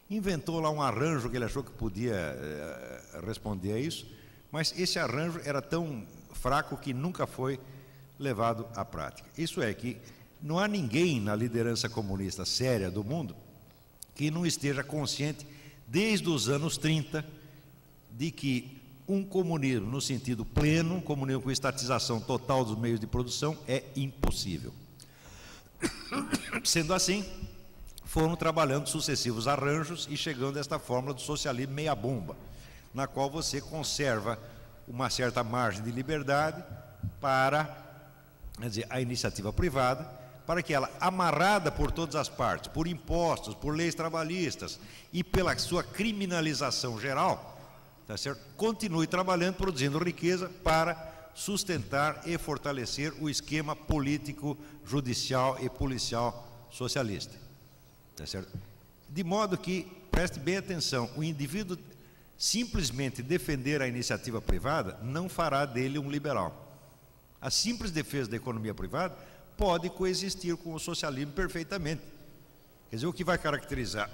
inventou lá um arranjo que ele achou que podia responder a isso, mas esse arranjo era tão fraco que nunca foi levado à prática. Isso é que não há ninguém na liderança comunista séria do mundo que não esteja consciente, desde os anos 30, de que um comunismo no sentido pleno, um comunismo com estatização total dos meios de produção, é impossível. Sendo assim, foram trabalhando sucessivos arranjos e chegando a esta fórmula do socialismo meia-bomba, na qual você conserva uma certa margem de liberdade para, quer dizer, a iniciativa privada, para que ela, amarrada por todas as partes, por impostos, por leis trabalhistas e pela sua criminalização geral, tá certo? Continue trabalhando, produzindo riqueza para sustentar e fortalecer o esquema político, judicial e policial socialista. Tá certo? De modo que, preste bem atenção, o indivíduo simplesmente defender a iniciativa privada não fará dele um liberal. A simples defesa da economia privada pode coexistir com o socialismo perfeitamente. Quer dizer, o que vai caracterizar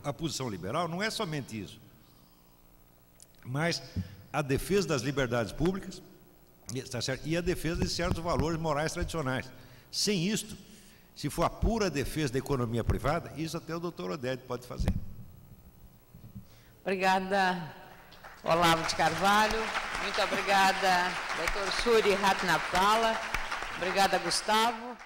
a posição liberal não é somente isso, mas a defesa das liberdades públicas, tá certo? E a defesa de certos valores morais tradicionais. Sem isto, se for a pura defesa da economia privada, isso até o doutor Oded pode fazer. Obrigada, Olavo de Carvalho. Muito obrigada, doutor Suri Ratnapala. Obrigada, Gustavo.